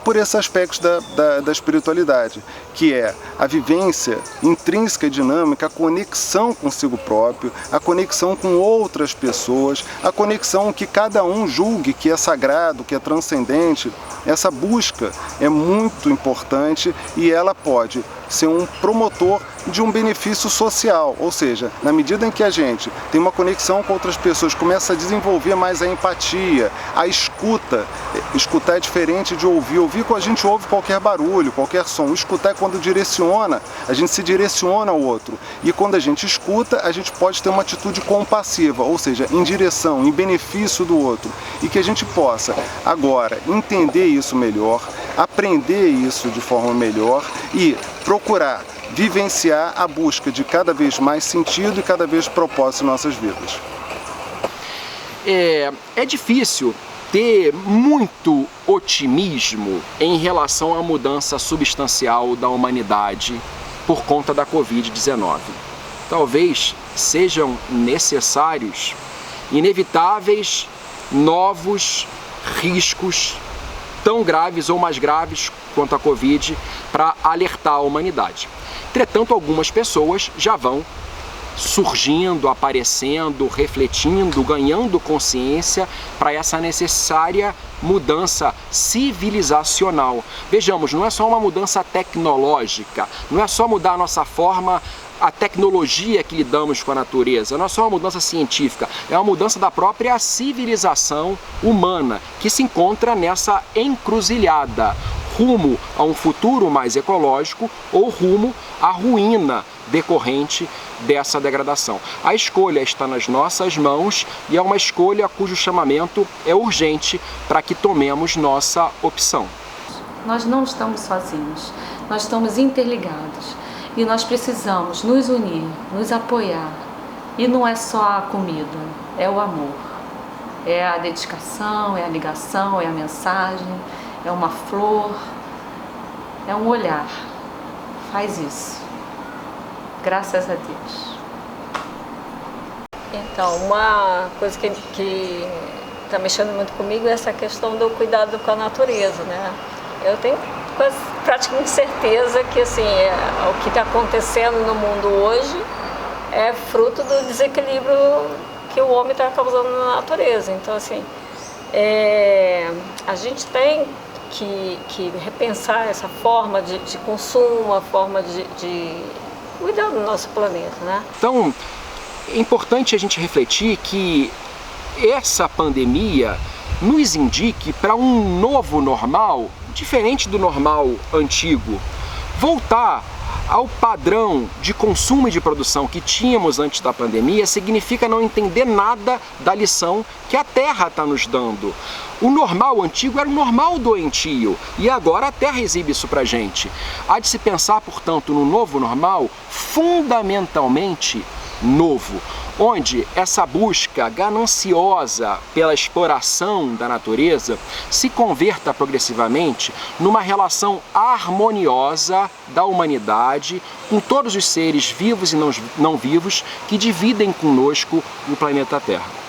por esse aspecto da espiritualidade, que é a vivência intrínseca e dinâmica, a conexão consigo próprio, a conexão com outras pessoas, a conexão que cada um julgue que é sagrado, que é transcendente. Essa busca é muito importante e ela pode ser um promotor de um benefício social, ou seja, na medida em que a gente tem uma conexão com outras pessoas, começa a desenvolver mais a empatia, a escuta. Escutar é diferente de ouvir. Ouvir quando a gente ouve qualquer barulho, qualquer som. Escutar é quando direciona, a gente se direciona ao outro. E quando a gente escuta, a gente pode ter uma atitude compassiva, ou seja, em direção, em benefício do outro. E que a gente possa agora entender isso melhor, aprender isso de forma melhor e procurar vivenciar a busca de cada vez mais sentido e cada vez propósito em nossas vidas. É difícil ter muito otimismo em relação à mudança substancial da humanidade por conta da Covid-19. Talvez sejam necessários, inevitáveis, novos riscos tão graves ou mais graves quanto a Covid para alertar a humanidade. Entretanto, algumas pessoas já vão surgindo, aparecendo, refletindo, ganhando consciência para essa necessária mudança civilizacional. Vejamos, não é só uma mudança tecnológica, não é só mudar a nossa forma, a tecnologia que lidamos com a natureza, não é só uma mudança científica, é uma mudança da própria civilização humana, que se encontra nessa encruzilhada, rumo a um futuro mais ecológico ou rumo à ruína decorrente dessa degradação. A escolha está nas nossas mãos e é uma escolha cujo chamamento é urgente para que tomemos nossa opção. Nós não estamos sozinhos, nós estamos interligados e nós precisamos nos unir, nos apoiar. E não é só a comida, é o amor, é a dedicação, é a ligação, é a mensagem, é uma flor, é um olhar. Faz isso. Graças a Deus. Então, uma coisa que está mexendo muito comigo é essa questão do cuidado com a natureza, né? Eu tenho praticamente certeza que assim, o que está acontecendo no mundo hoje é fruto do desequilíbrio que o homem está causando na natureza. Então, assim, a gente tem que repensar essa forma de consumo, a forma de cuidar do nosso planeta, né? Então, é importante a gente refletir que essa pandemia nos indique para um novo normal, diferente do normal antigo. Voltar ao padrão de consumo e de produção que tínhamos antes da pandemia significa não entender nada da lição que a Terra está nos dando. O normal antigo era um normal doentio e agora a Terra exibe isso pra gente. Há de se pensar, portanto, no novo normal fundamentalmente novo, onde essa busca gananciosa pela exploração da natureza se converta progressivamente numa relação harmoniosa da humanidade com todos os seres vivos e não vivos que dividem conosco o planeta Terra.